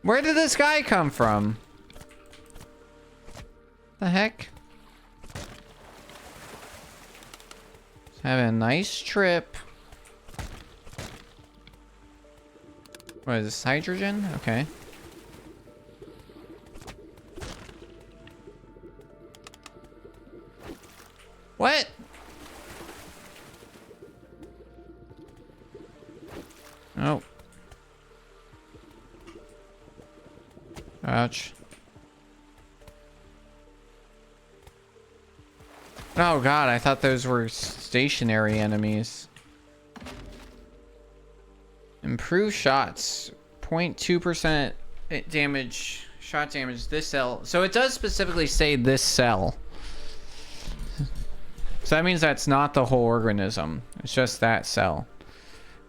Where did this guy come from? The heck? Just having a nice trip. What is this, hydrogen? Okay. What? Oh. Ouch. Oh god, I thought those were stationary enemies. Improve shots. 0.2% damage. Shot damage. This cell. So it does specifically say this cell. So that means that's not the whole organism. It's just that cell.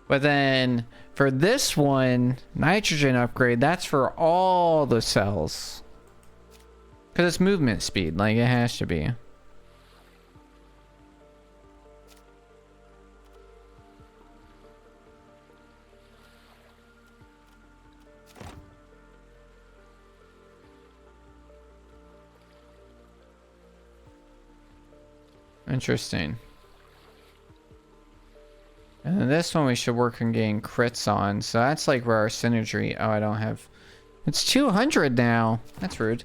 But then for this one, nitrogen upgrade, that's for all the cells. Because it's movement speed, like it has to be. Interesting. And then this one we should work on getting crits on. So that's like where our synergy... Oh, I don't have... It's 200 now. That's rude.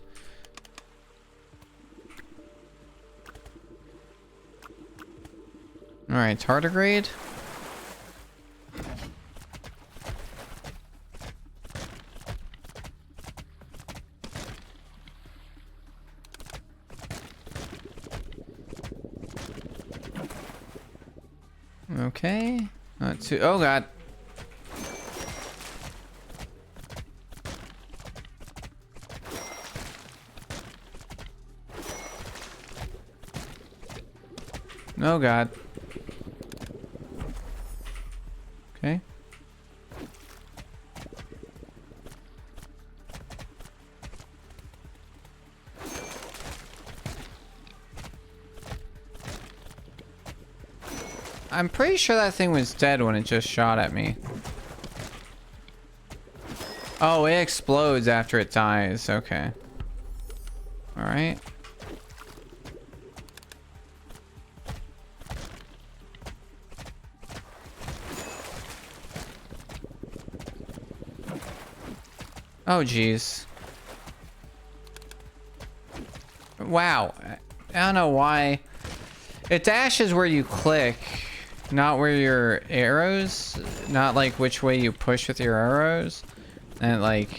Alright, tardigrade. Okay. Oh god. Oh god. Okay. I'm pretty sure that thing was dead when it just shot at me. Oh, it explodes after it dies. Okay. Alright. Oh, jeez. Wow. I don't know why. It dashes where you click. Not where your arrows, not like which way you push with your arrows, and like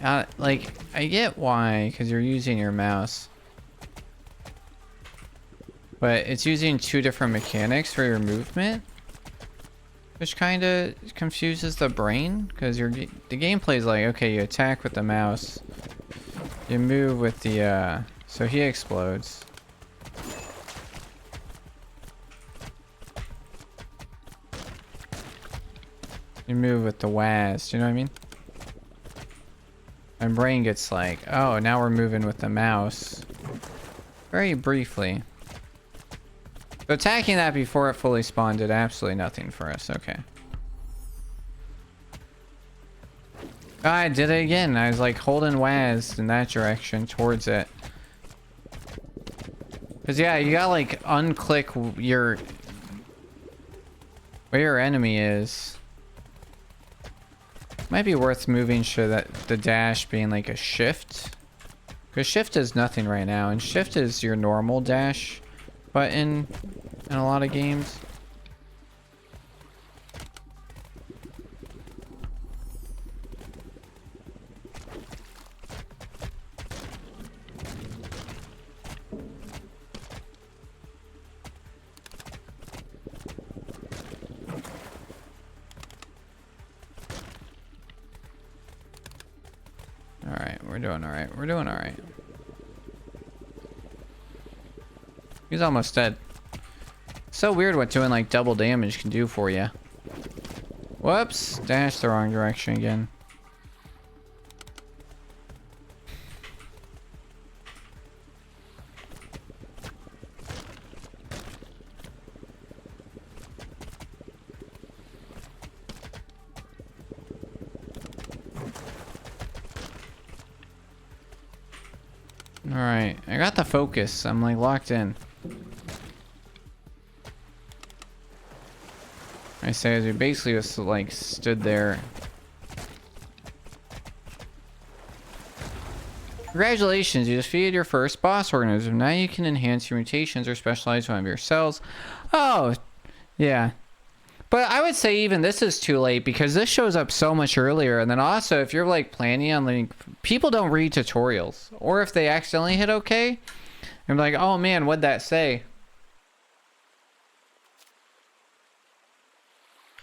I get why, because you're using your mouse, but it's using two different mechanics for your movement, which kind of confuses the brain, because the gameplay is like, okay, you attack with the mouse, you move with the so he explodes. You move with the WAS, do you know what I mean? My brain gets like, oh, now we're moving with the mouse. Very briefly. So attacking that before it fully spawned did absolutely nothing for us, okay. Oh, I did it again. I was like holding WAS in that direction towards it. Cause yeah, you gotta like unclick where your enemy is. Might be worth moving sure that the dash being like a shift. Because shift is nothing right now. And shift is your normal dash. button in a lot of games. Alright, we're doing alright. We're doing alright. He's almost dead. So weird what doing like double damage can do for you. Whoops! Dashed the wrong direction again. Alright, I got the focus. I'm like locked in. I say as we basically just like stood there. Congratulations, you defeated your first boss organism. Now you can enhance your mutations or specialize one of your cells. Oh, yeah. But I would say even this is too late because this shows up so much earlier. And then also if you're like planning on like, people don't read tutorials. Or if they accidentally hit okay, I'm like, oh man, what'd that say?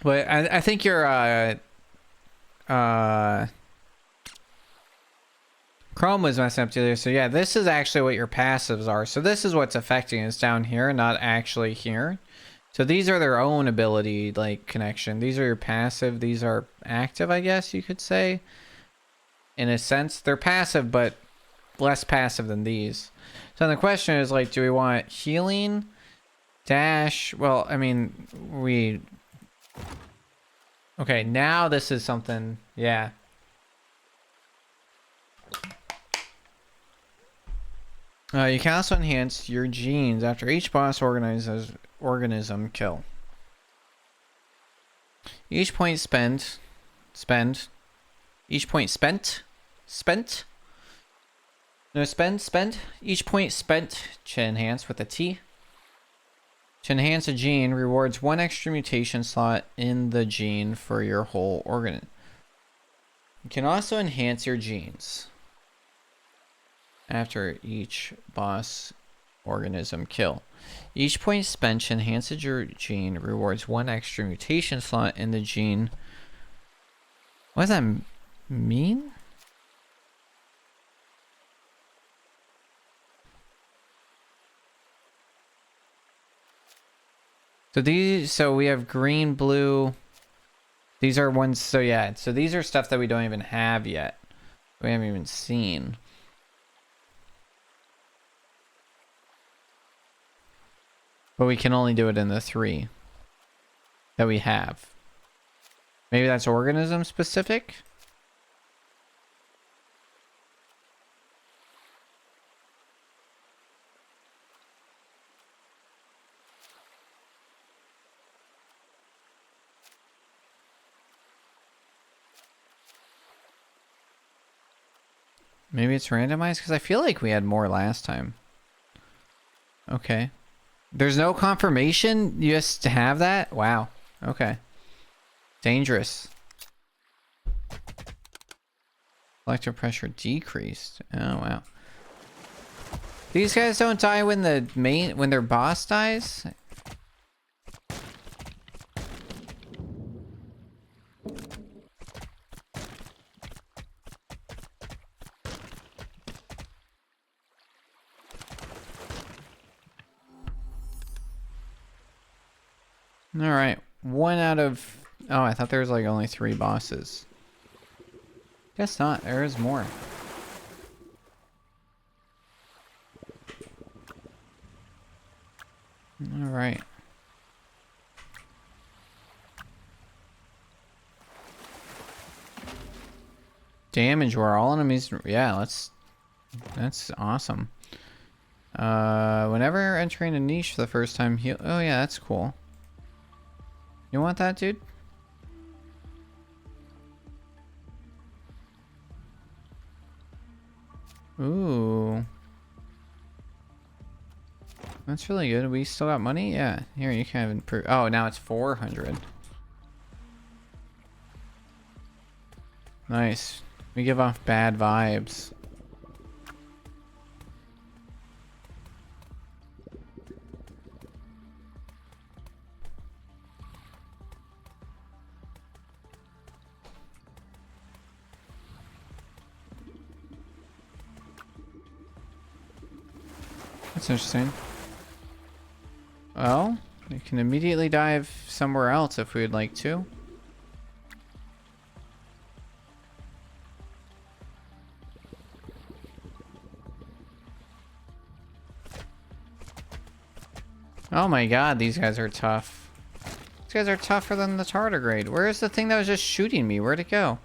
But I think your Chrome was messing up today. So yeah, this is actually what your passives are. So this is what's affecting us down here, not actually here. So these are their own ability, like connection. These are your passive. These are active, I guess you could say. In a sense, they're passive, but less passive than these. So the question is like, do we want healing, dash? Well, I mean, okay, now this is something, yeah. You can also enhance your genes after each boss organism kill. Each point spent. Each point spent. Each point spent to enhance with a T. To enhance a gene rewards one extra mutation slot in the gene for your whole organ. You can also enhance your genes after each boss organism kill. Each point spent to enhance your gene rewards one extra mutation slot in the gene. What does that mean? So we have green, blue. These are ones, so yeah. So these are stuff that we don't even have yet. We haven't even seen. But we can only do it in the 3 that we have. Maybe that's organism specific? Maybe it's randomized because I feel like we had more last time. Okay. There's no confirmation? You just have that? Wow. Okay. Dangerous. Electric pressure decreased. Oh, wow. These guys don't die when when their boss dies? Alright, 1 out of... Oh, I thought there was like only 3 bosses. Guess not, there is more. Alright. Damage where all enemies... Yeah, that's awesome. Whenever entering a niche for the first time, heal... Oh yeah, that's cool. You want that, dude? Ooh. That's really good. We still got money? Yeah. Here, you can improve. Oh, now it's 400. Nice. We give off bad vibes. That's interesting. Well, we can immediately dive somewhere else if we would like to. Oh my god, these guys are tough. These guys are tougher than the tardigrade. Where's the thing that was just shooting me? Where'd it go?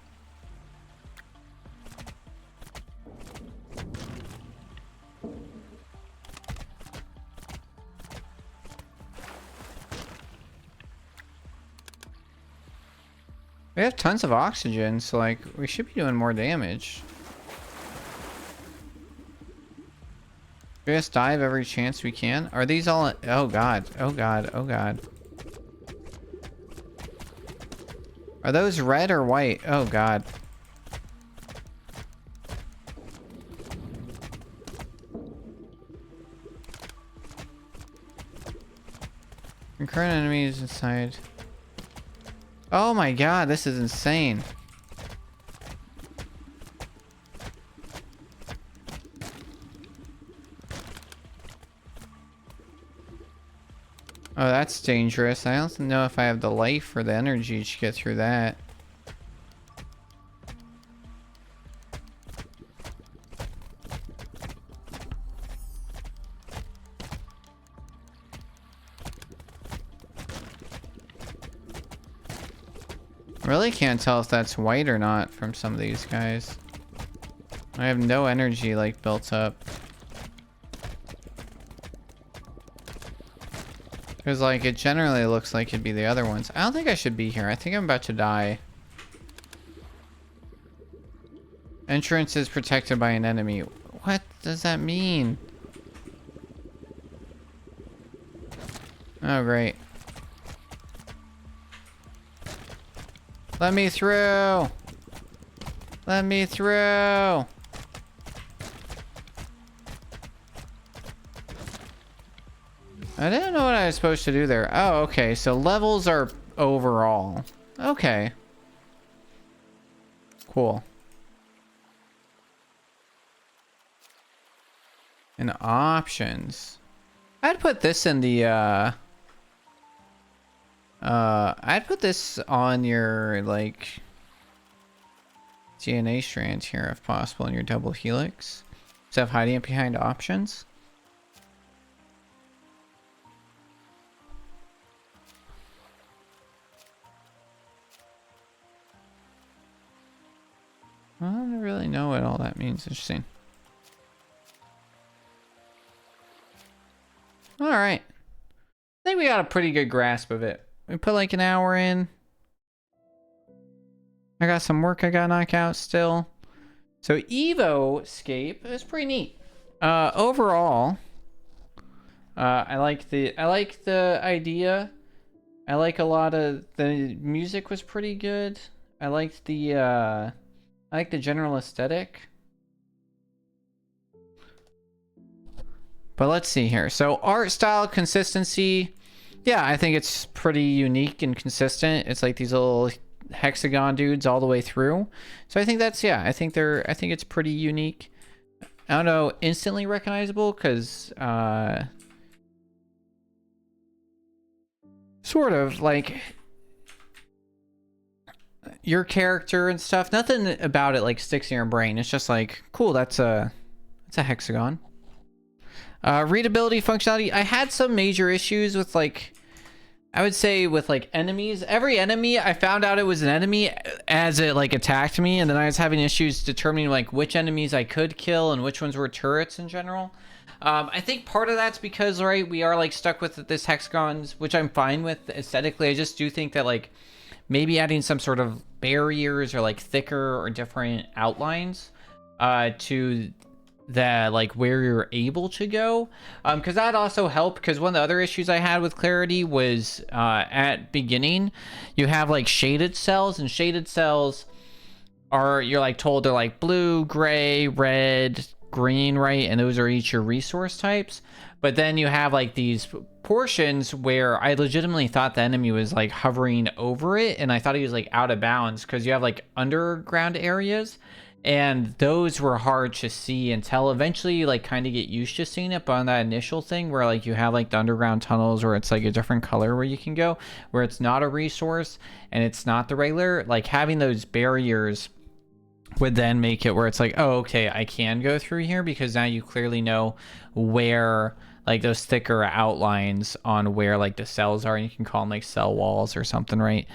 We have tons of oxygen, so like we should be doing more damage. We just dive every chance we can. Are these all? Oh god! Oh god! Oh god! Are those red or white? Oh god! Current enemies inside. Oh my god, this is insane. Oh, that's dangerous. I don't know if I have the life or the energy to get through that. Really can't tell if that's white or not from some of these guys. I have no energy like built up. Because like it generally looks like it'd be the other ones. I don't think I should be here. I think I'm about to die. Entrance is protected by an enemy. What does that mean? Oh great. Let me through! Let me through! I didn't know what I was supposed to do there. Oh, okay. So levels are overall. Okay. Cool. And options. I'd put this in the, I'd put this on your, like, DNA strand here if possible in your double helix. Instead of hiding it behind options. I don't really know what all that means. Interesting. Alright. I think we got a pretty good grasp of it. We put like an hour in. I got some work I gotta knock out still. So Evoscape is pretty neat. Overall, I like the idea. I like a lot of the music was pretty good. I liked the general aesthetic. But let's see here. So art style consistency. Yeah, I think it's pretty unique and consistent. It's like these little hexagon dudes all the way through. So I think that's, yeah, I think it's pretty unique. I don't know, instantly recognizable because sort of like your character and stuff, nothing about it like sticks in your brain. It's just like, cool, that's a hexagon. Readability functionality. I had some major issues with like, I would say with like enemies. Every enemy, I found out it was an enemy as it like attacked me, and then I was having issues determining like which enemies I could kill and which ones were turrets in general. I think part of that's because, right, we are like stuck with this hexagons, which I'm fine with aesthetically. I just do think that like maybe adding some sort of barriers or like thicker or different outlines to that like where you're able to go, because that also helped, because one of the other issues I had with clarity was at beginning you have like shaded cells, and shaded cells are, you're like told they're like blue, gray, red, green, right? And those are each your resource types. But then you have like these portions where I legitimately thought the enemy was like hovering over it, and I thought he was like out of bounds, because you have like underground areas, and those were hard to see until eventually you like kind of get used to seeing it. But on that initial thing where like you have like the underground tunnels where it's like a different color where you can go, where it's not a resource and it's not the regular, like having those barriers would then make it where it's like, oh, okay, I can go through here, because now you clearly know where like those thicker outlines on where like the cells are, and you can call them like cell walls or something, right?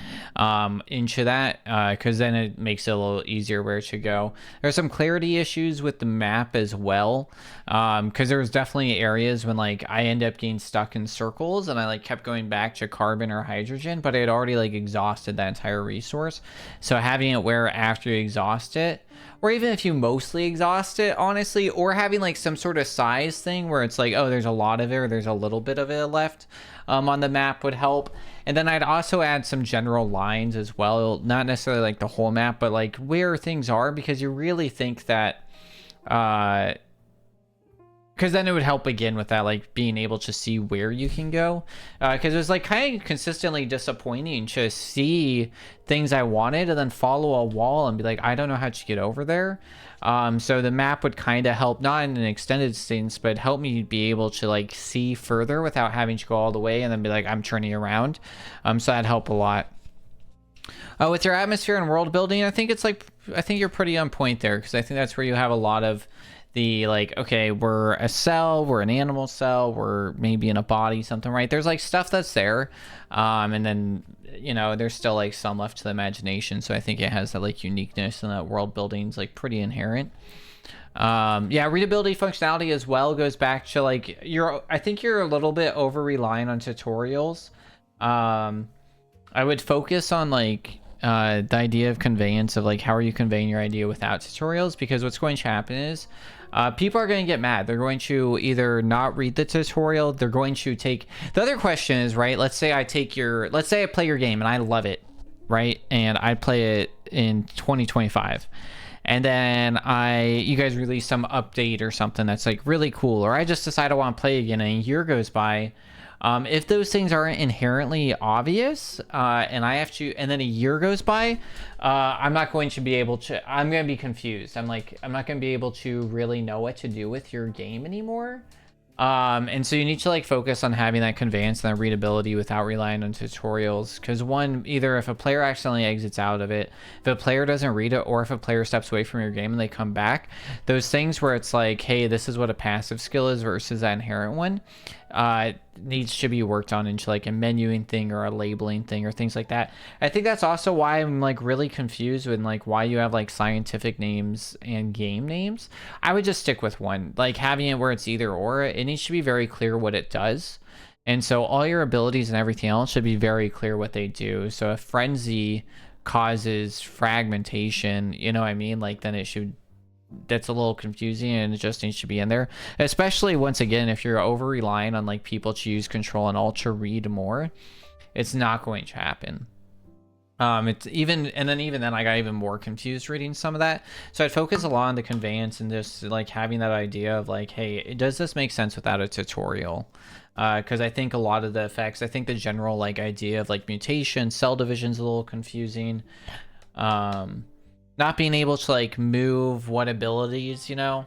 Into that, because then it makes it a little easier where to go. There's some clarity issues with the map as well, because there was definitely areas when like I end up getting stuck in circles and I like kept going back to carbon or hydrogen, but I had already like exhausted that entire resource. So having it where after you exhaust it, or even if you mostly exhaust it, honestly, or having like some sort of size thing where it's like, oh, there's a lot of it or there's a little bit of it left on the map would help. And then I'd also add some general lines as well, not necessarily like the whole map, but like where things are, because you really think that because then it would help again with that, like being able to see where you can go, because it was like kind of consistently disappointing to see things I wanted and then follow a wall and be like, I don't know how to get over there. So the map would kind of help, not in an extended sense, but help me be able to like see further without having to go all the way and then be like, I'm turning around. So that'd help a lot. With your atmosphere and world building, I think you're pretty on point there, because I think that's where you have a lot of the like, okay, we're a cell, we're an animal cell, we're maybe in a body, something, right? There's like stuff that's there, and then, you know, there's still like some left to the imagination. So I think it has that like uniqueness, and that world building's like pretty inherent. Yeah, readability functionality as well goes back to like I think you're a little bit over relying on tutorials. I would focus on like the idea of conveyance, of like how are you conveying your idea without tutorials, because what's going to happen is people are going to get mad. They're going to either not read the tutorial, they're going to take the other question is, right, let's say I play your game and I love it, right, and I play it in 2025, and then you guys release some update or something that's like really cool, or I just decide I want to play again and a year goes by. If those things aren't inherently obvious, and then a year goes by, I'm not going to be able to, I'm going to be confused. I'm not going to be able to really know what to do with your game anymore. And so you need to like focus on having that conveyance and that readability without relying on tutorials. Because one, either if a player accidentally exits out of it, if a player doesn't read it, or if a player steps away from your game and they come back, those things where it's like, hey, this is what a passive skill is versus that inherent one, needs to be worked on into like a menuing thing or a labeling thing or things like that. I think that's also why I'm like really confused with like why you have like scientific names and game names. I would just stick with one, like having it where it's either or. It needs to be very clear what it does, and so all your abilities and everything else should be very clear what they do. So if frenzy causes fragmentation, you know what I mean, like then it should, that's a little confusing, and it just needs to be in there, especially once again if you're over relying on like people to use control and alt to read more. It's not going to happen. It's even then I got even more confused reading some of that. So I'd focus a lot on the conveyance and just like having that idea of like, hey, does this make sense without a tutorial? Because I think a lot of the effects, I think the general like idea of like mutation, cell division is a little confusing. Not being able to like move what abilities, you know,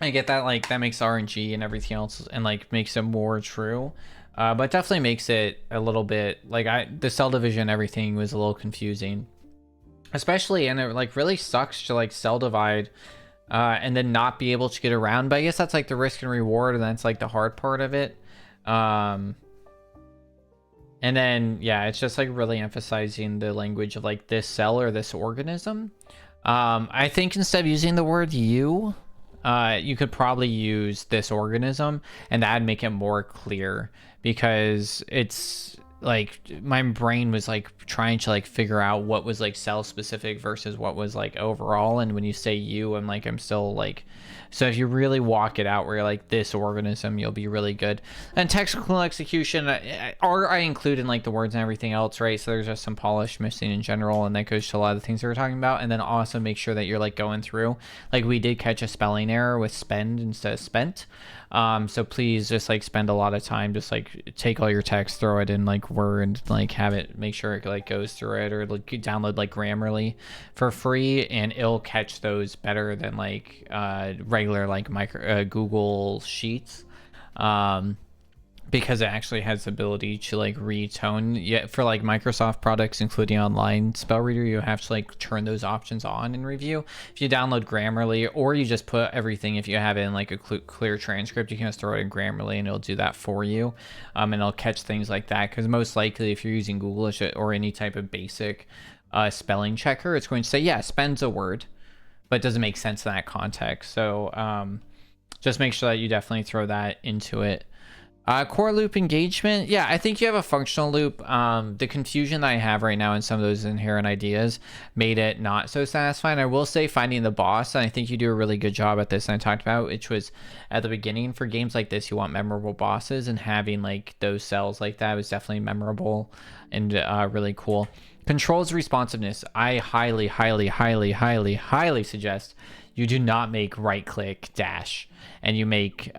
I get that, like that makes RNG and everything else and like makes it more true, but definitely makes it a little bit like the cell division, everything was a little confusing, especially, and it like really sucks to like cell divide and then not be able to get around. But I guess that's like the risk and reward, and that's like the hard part of it. And then, yeah, it's just like really emphasizing the language of like this cell or this organism. I think instead of using the word you could probably use this organism, and that'd make it more clear, because it's, like my brain was like trying to like figure out what was like cell specific versus what was like overall. And when you say you, I'm still like, so if you really walk it out where you're like this organism, you'll be really good. And technical execution, I include in like the words and everything else, right? So there's just some polish missing in general, and that goes to a lot of the things that we're talking about. And then also make sure that you're like going through, like we did catch a spelling error with spend instead of spent. So please just like spend a lot of time, just like take all your text, throw it in like Word, like have it, make sure it like goes through it, or like download like Grammarly for free, and it'll catch those better than like regular like Google Sheets. Because it actually has the ability to like retone. Yeah, for like Microsoft products, including online spell reader, you have to like turn those options on in review. If you download Grammarly, or you just put everything, if you have it in like a clear transcript, you can just throw it in Grammarly and it'll do that for you. And it'll catch things like that, because most likely if you're using Google or any type of basic spelling checker, it's going to say, yeah, spends a word, but it doesn't make sense in that context. So just make sure that you definitely throw that into it. Core loop engagement. Yeah, I think you have a functional loop. The confusion that I have right now in some of those inherent ideas made it not so satisfying. I will say finding the boss, and I think you do a really good job at this, and I talked about, which was at the beginning, for games like this, you want memorable bosses, and having like those cells like that was definitely memorable and really cool. Controls responsiveness. I highly suggest you do not make right click dash, and you make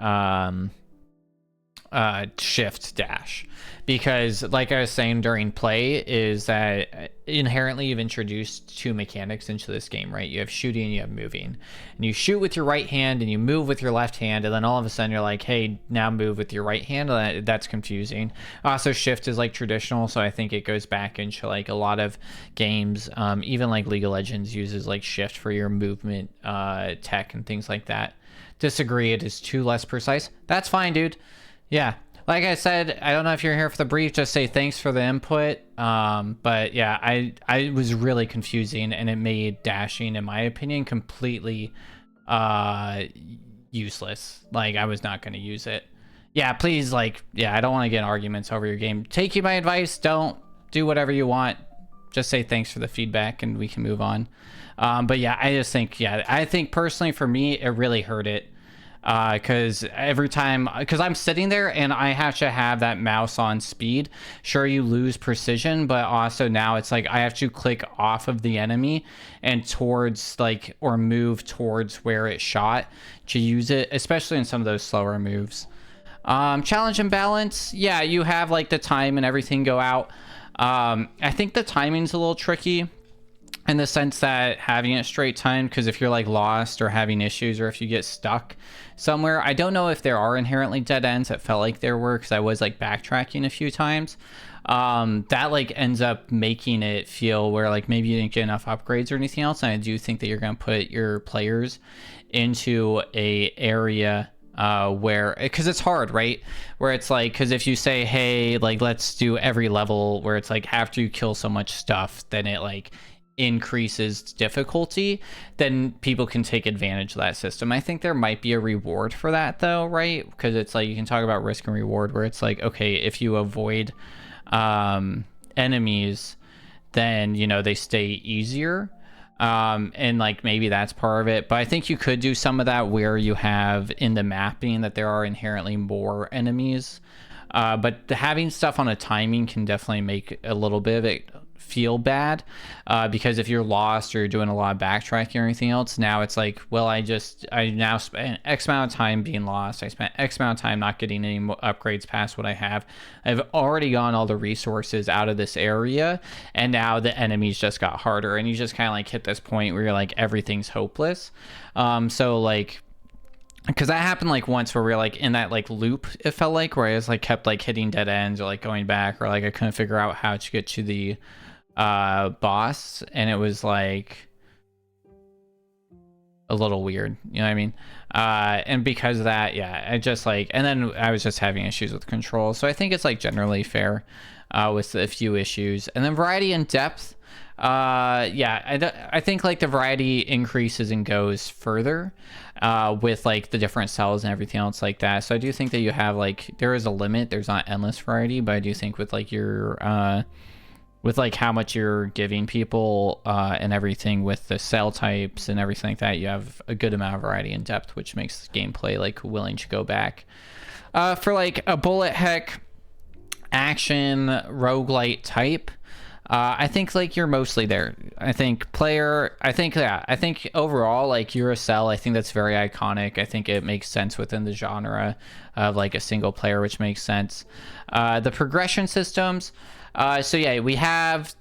shift dash, because like I was saying during play, is that inherently you've introduced two mechanics into this game, right? You have shooting and you have moving, and you shoot with your right hand and you move with your left hand, and then all of a sudden you're like, hey, now move with your right hand. That's confusing. Also, shift is like traditional, so I think it goes back into like a lot of games, even like League of Legends uses like shift for your movement tech and things like that. Disagree, it is too less precise. That's fine, dude. Yeah, like I said, I don't know if you're here for the brief, just say thanks for the input. But yeah, I was really confusing, and it made dashing, in my opinion, completely useless. Like, I was not going to use it. Yeah, please, like, yeah, I don't want to get arguments over your game. Take my advice, don't do whatever you want. Just say thanks for the feedback and we can move on. But yeah, I think personally for me, it really hurt it. Because every time, because I'm sitting there and I have to have that mouse on speed. Sure, you lose precision, but also now it's like I have to click off of the enemy and towards like, or move towards where it shot to use it, especially in some of those slower moves. Challenge and balance. Yeah, you have like the time and everything go out. I think the timing's a little tricky, in the sense that having it straight time, because if you're like lost or having issues, or if you get stuck somewhere, I don't know if there are inherently dead ends. It felt like there were, because I was like backtracking a few times. That like ends up making it feel where like maybe you didn't get enough upgrades or anything else. And I do think that you're going to put your players into a area where, because it's hard, right? Where it's like, because if you say, hey, like let's do every level where it's like after you kill so much stuff, then it like increases difficulty, then people can take advantage of that system. I think there might be a reward for that though, right? Because it's like you can talk about risk and reward, where it's like, okay, if you avoid enemies, then you know they stay easier, and like maybe that's part of it. But I think you could do some of that where you have in the mapping that there are inherently more enemies, but having stuff on a timing can definitely make a little bit of it feel bad, because if you're lost or you're doing a lot of backtracking or anything else, now it's like, well, I now spent X amount of time being lost, I spent X amount of time not getting any upgrades past what I have, I've already gotten all the resources out of this area, and now the enemies just got harder, and you just kind of like hit this point where you're like everything's hopeless. So like, because that happened like once where we were like in that like loop, it felt like, where I was like kept like hitting dead ends or like going back, or like I couldn't figure out how to get to the boss, and it was like a little weird, you know what I mean? And because of that, yeah, I just like, and then I was just having issues with control, so I think it's like generally fair with a few issues. And then variety and depth, Yeah, I think like the variety increases and goes further with like the different cells and everything else like that. So I do think that you have like, there is a limit. There's not endless variety, but I do think with like your with like how much you're giving people and everything with the cell types and everything like that, you have a good amount of variety and depth, which makes the gameplay like willing to go back. For like a bullet heck action roguelite type, I think like you're mostly there. I think overall like Cell, I think that's very iconic. I think it makes sense within the genre of like a single player, which makes sense. The progression systems, so yeah, we have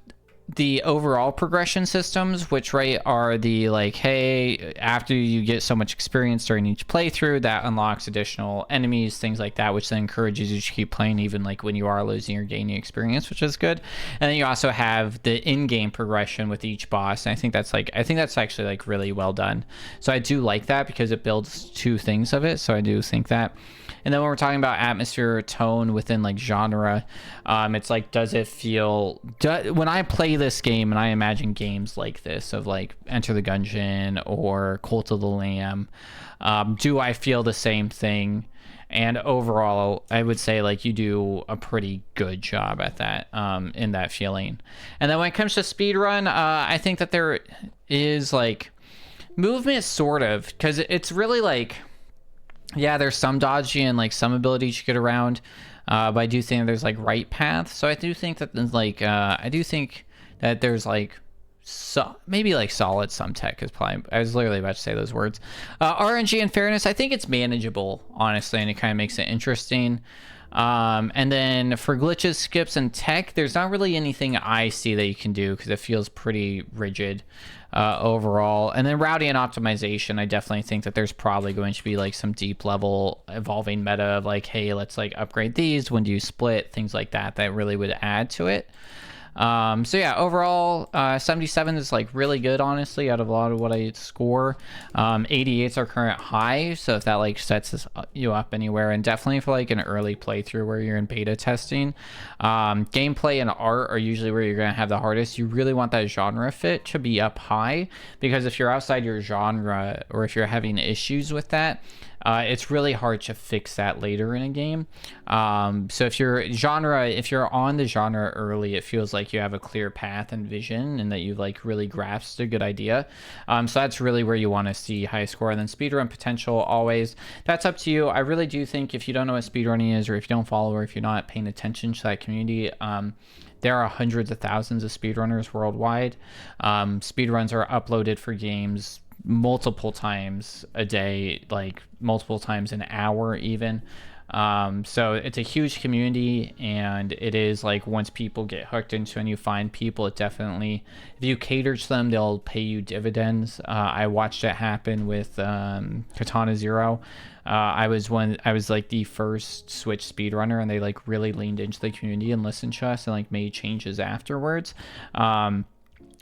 the overall progression systems, which right are the like, hey, after you get so much experience during each playthrough, that unlocks additional enemies, things like that, which then encourages you to keep playing even like when you are losing or gaining experience, which is good. And then you also have the in-game progression with each boss, and I think that's actually like really well done. So I do like that because it builds two things of it. So I do think that. And then when we're talking about atmosphere or tone within like genre, it's like, does it feel, when I play this game and I imagine games like this of like Enter the Gungeon or Cult of the Lamb, do I feel the same thing? And overall, I would say like you do a pretty good job at that, in that feeling. And then when it comes to speedrun, I think that there is like movement sort of, because it's really like, yeah, there's some dodgy and like some ability to get around, but I do think there's like right paths. So I do think that there's like there's like maybe like solid some tech is probably, I was literally about to say those words. RNG and fairness, I think it's manageable honestly, and it kind of makes it interesting. And then for glitches, skips, and tech, there's not really anything I see that you can do because it feels pretty rigid overall. And then routing and optimization, I definitely think that there's probably going to be like some deep level evolving meta of like, hey, let's like upgrade these, when do you split, things like that, that really would add to it. So yeah, overall, 77 is like really good, honestly, out of a lot of what I score. 88's our current high, so if that like sets you up anywhere, and definitely for like an early playthrough where you're in beta testing, gameplay and art are usually where you're gonna have the hardest. You really want that genre fit to be up high, because if you're outside your genre or if you're having issues with that, it's really hard to fix that later in a game. So if you're on the genre early, it feels like you have a clear path and vision, and that you've like really grasped a good idea. So that's really where you want to see high score. And then speedrun potential, always, that's up to you. I really do think if you don't know what speedrunning is, or if you don't follow, or if you're not paying attention to that community, there are hundreds of thousands of speedrunners worldwide. Speedruns are uploaded for games multiple times a day, like multiple times an hour even. So it's a huge community, and it is like, once people get hooked into and you find people, it definitely, if you cater to them, they'll pay you dividends. I watched it happen with Katana Zero. I was like the first Switch speedrunner, and they like really leaned into the community and listened to us and like made changes afterwards.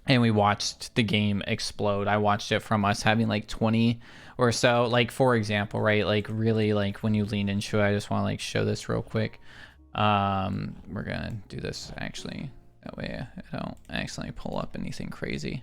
And we watched the game explode. I watched it from us having like 20 or so, like, for example, right? Like really, like when you lean into it, I just want to like show this real quick. We're gonna do this actually, that way I don't accidentally pull up anything crazy.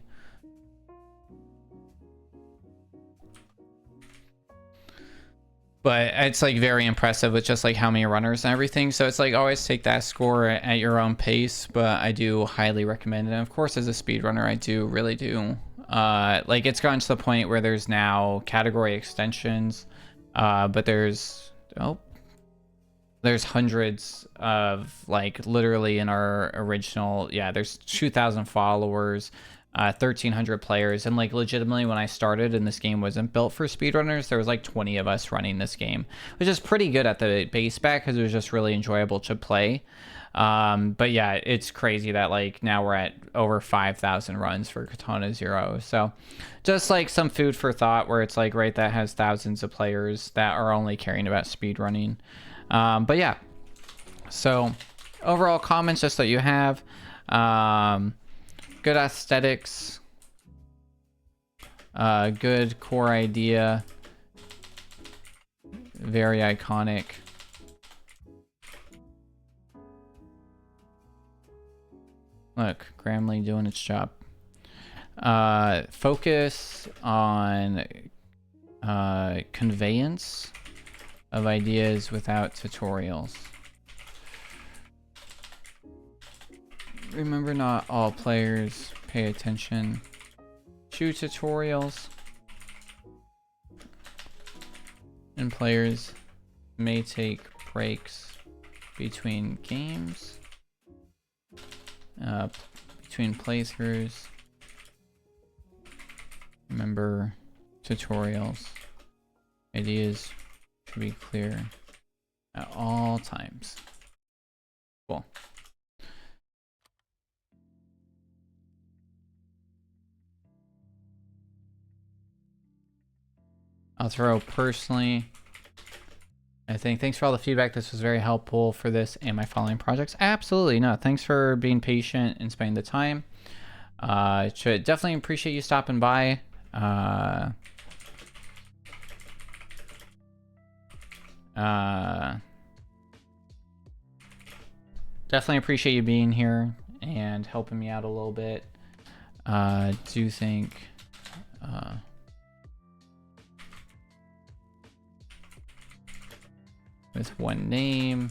But it's like very impressive with just like how many runners and everything. So it's like, always take that score at your own pace, but I do highly recommend it. And of course, as a speedrunner, I do really do. Like, it's gotten to the point where there's now category extensions, but there's hundreds of, like, literally in our original, yeah, there's 2,000 followers, 1,300 players, and like legitimately when I started and this game wasn't built for speedrunners, there was like 20 of us running this game, which is pretty good at the base back because it was just really enjoyable to play. But yeah, it's crazy that like now we're at over 5,000 runs for Katana Zero. So just like some food for thought, where it's like, right, that has thousands of players that are only caring about speedrunning. But yeah, so overall comments just that you have, good aesthetics, good core idea, very iconic. Look, Grammarly doing its job. Focus on conveyance of ideas without tutorials. Remember, not all players pay attention to tutorials, and players may take breaks between games, between playthroughs. Remember, tutorials. Ideas should be clear at all times. Cool. I'll throw personally, I think, thanks for all the feedback. This was very helpful for this and my following projects. Absolutely. No, thanks for being patient and spending the time. Should definitely appreciate you stopping by. Definitely appreciate you being here and helping me out a little bit. Do think with one name.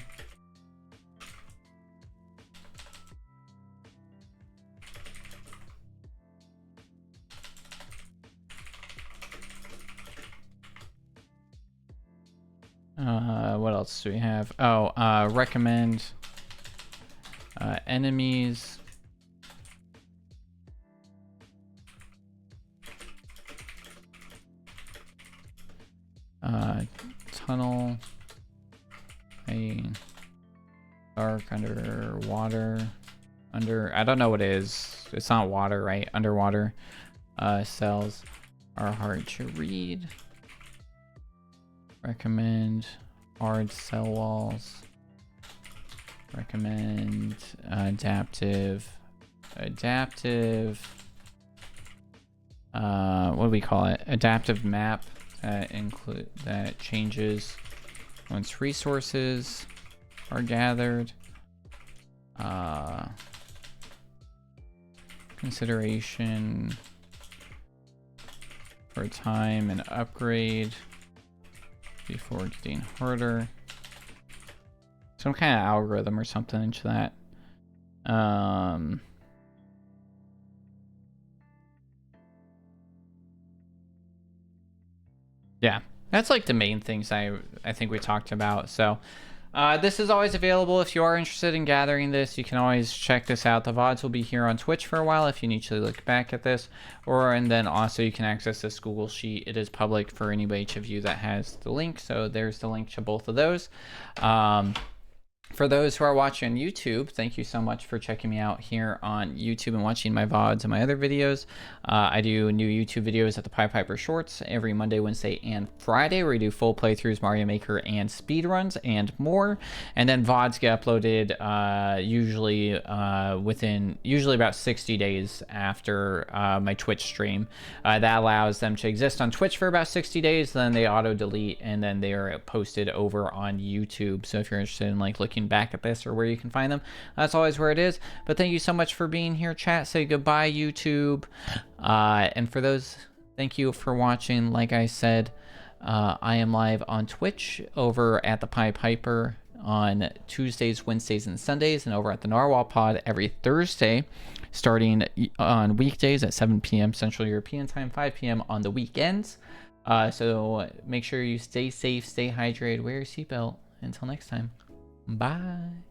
What else do we have? Oh, recommend enemies. Tunnel. A dark underwater. I don't know what it is. It's not water, right? Underwater cells are hard to read. Recommend hard cell walls. Recommend adaptive. What do we call it? Adaptive map that changes once resources are gathered. Consideration for time and upgrade before getting harder. Some kind of algorithm or something into that. Yeah, that's like the main things I think we talked about. So this is always available if you are interested in gathering this. You can always check this out. The VODs will be here on Twitch for a while if you need to look back at this, and then also you can access this Google Sheet. It is public for anybody of you that has the link. So there's the link to both of those. For those who are watching on YouTube, thank you so much for checking me out here on YouTube and watching my VODs and my other videos. I do new YouTube videos at the Piper Shorts every Monday, Wednesday, and Friday, where we do full playthroughs, Mario Maker, and speedruns, and more. And then VODs get uploaded usually about 60 days after my Twitch stream. That allows them to exist on Twitch for about 60 days, then they auto-delete, and then they are posted over on YouTube. So if you're interested in like looking back at this or where you can find them, that's always where it is. But thank you so much for being here, chat. Say goodbye, YouTube. And for those, thank you for watching. Like I said, I am live on Twitch over at the Piper on Tuesdays, Wednesdays, and Sundays, and over at the Narwhal Pod every Thursday, starting on weekdays at 7 p.m. Central European Time, 5 p.m. on the weekends. So make sure you stay safe, stay hydrated, wear your seatbelt. Until next time, bye.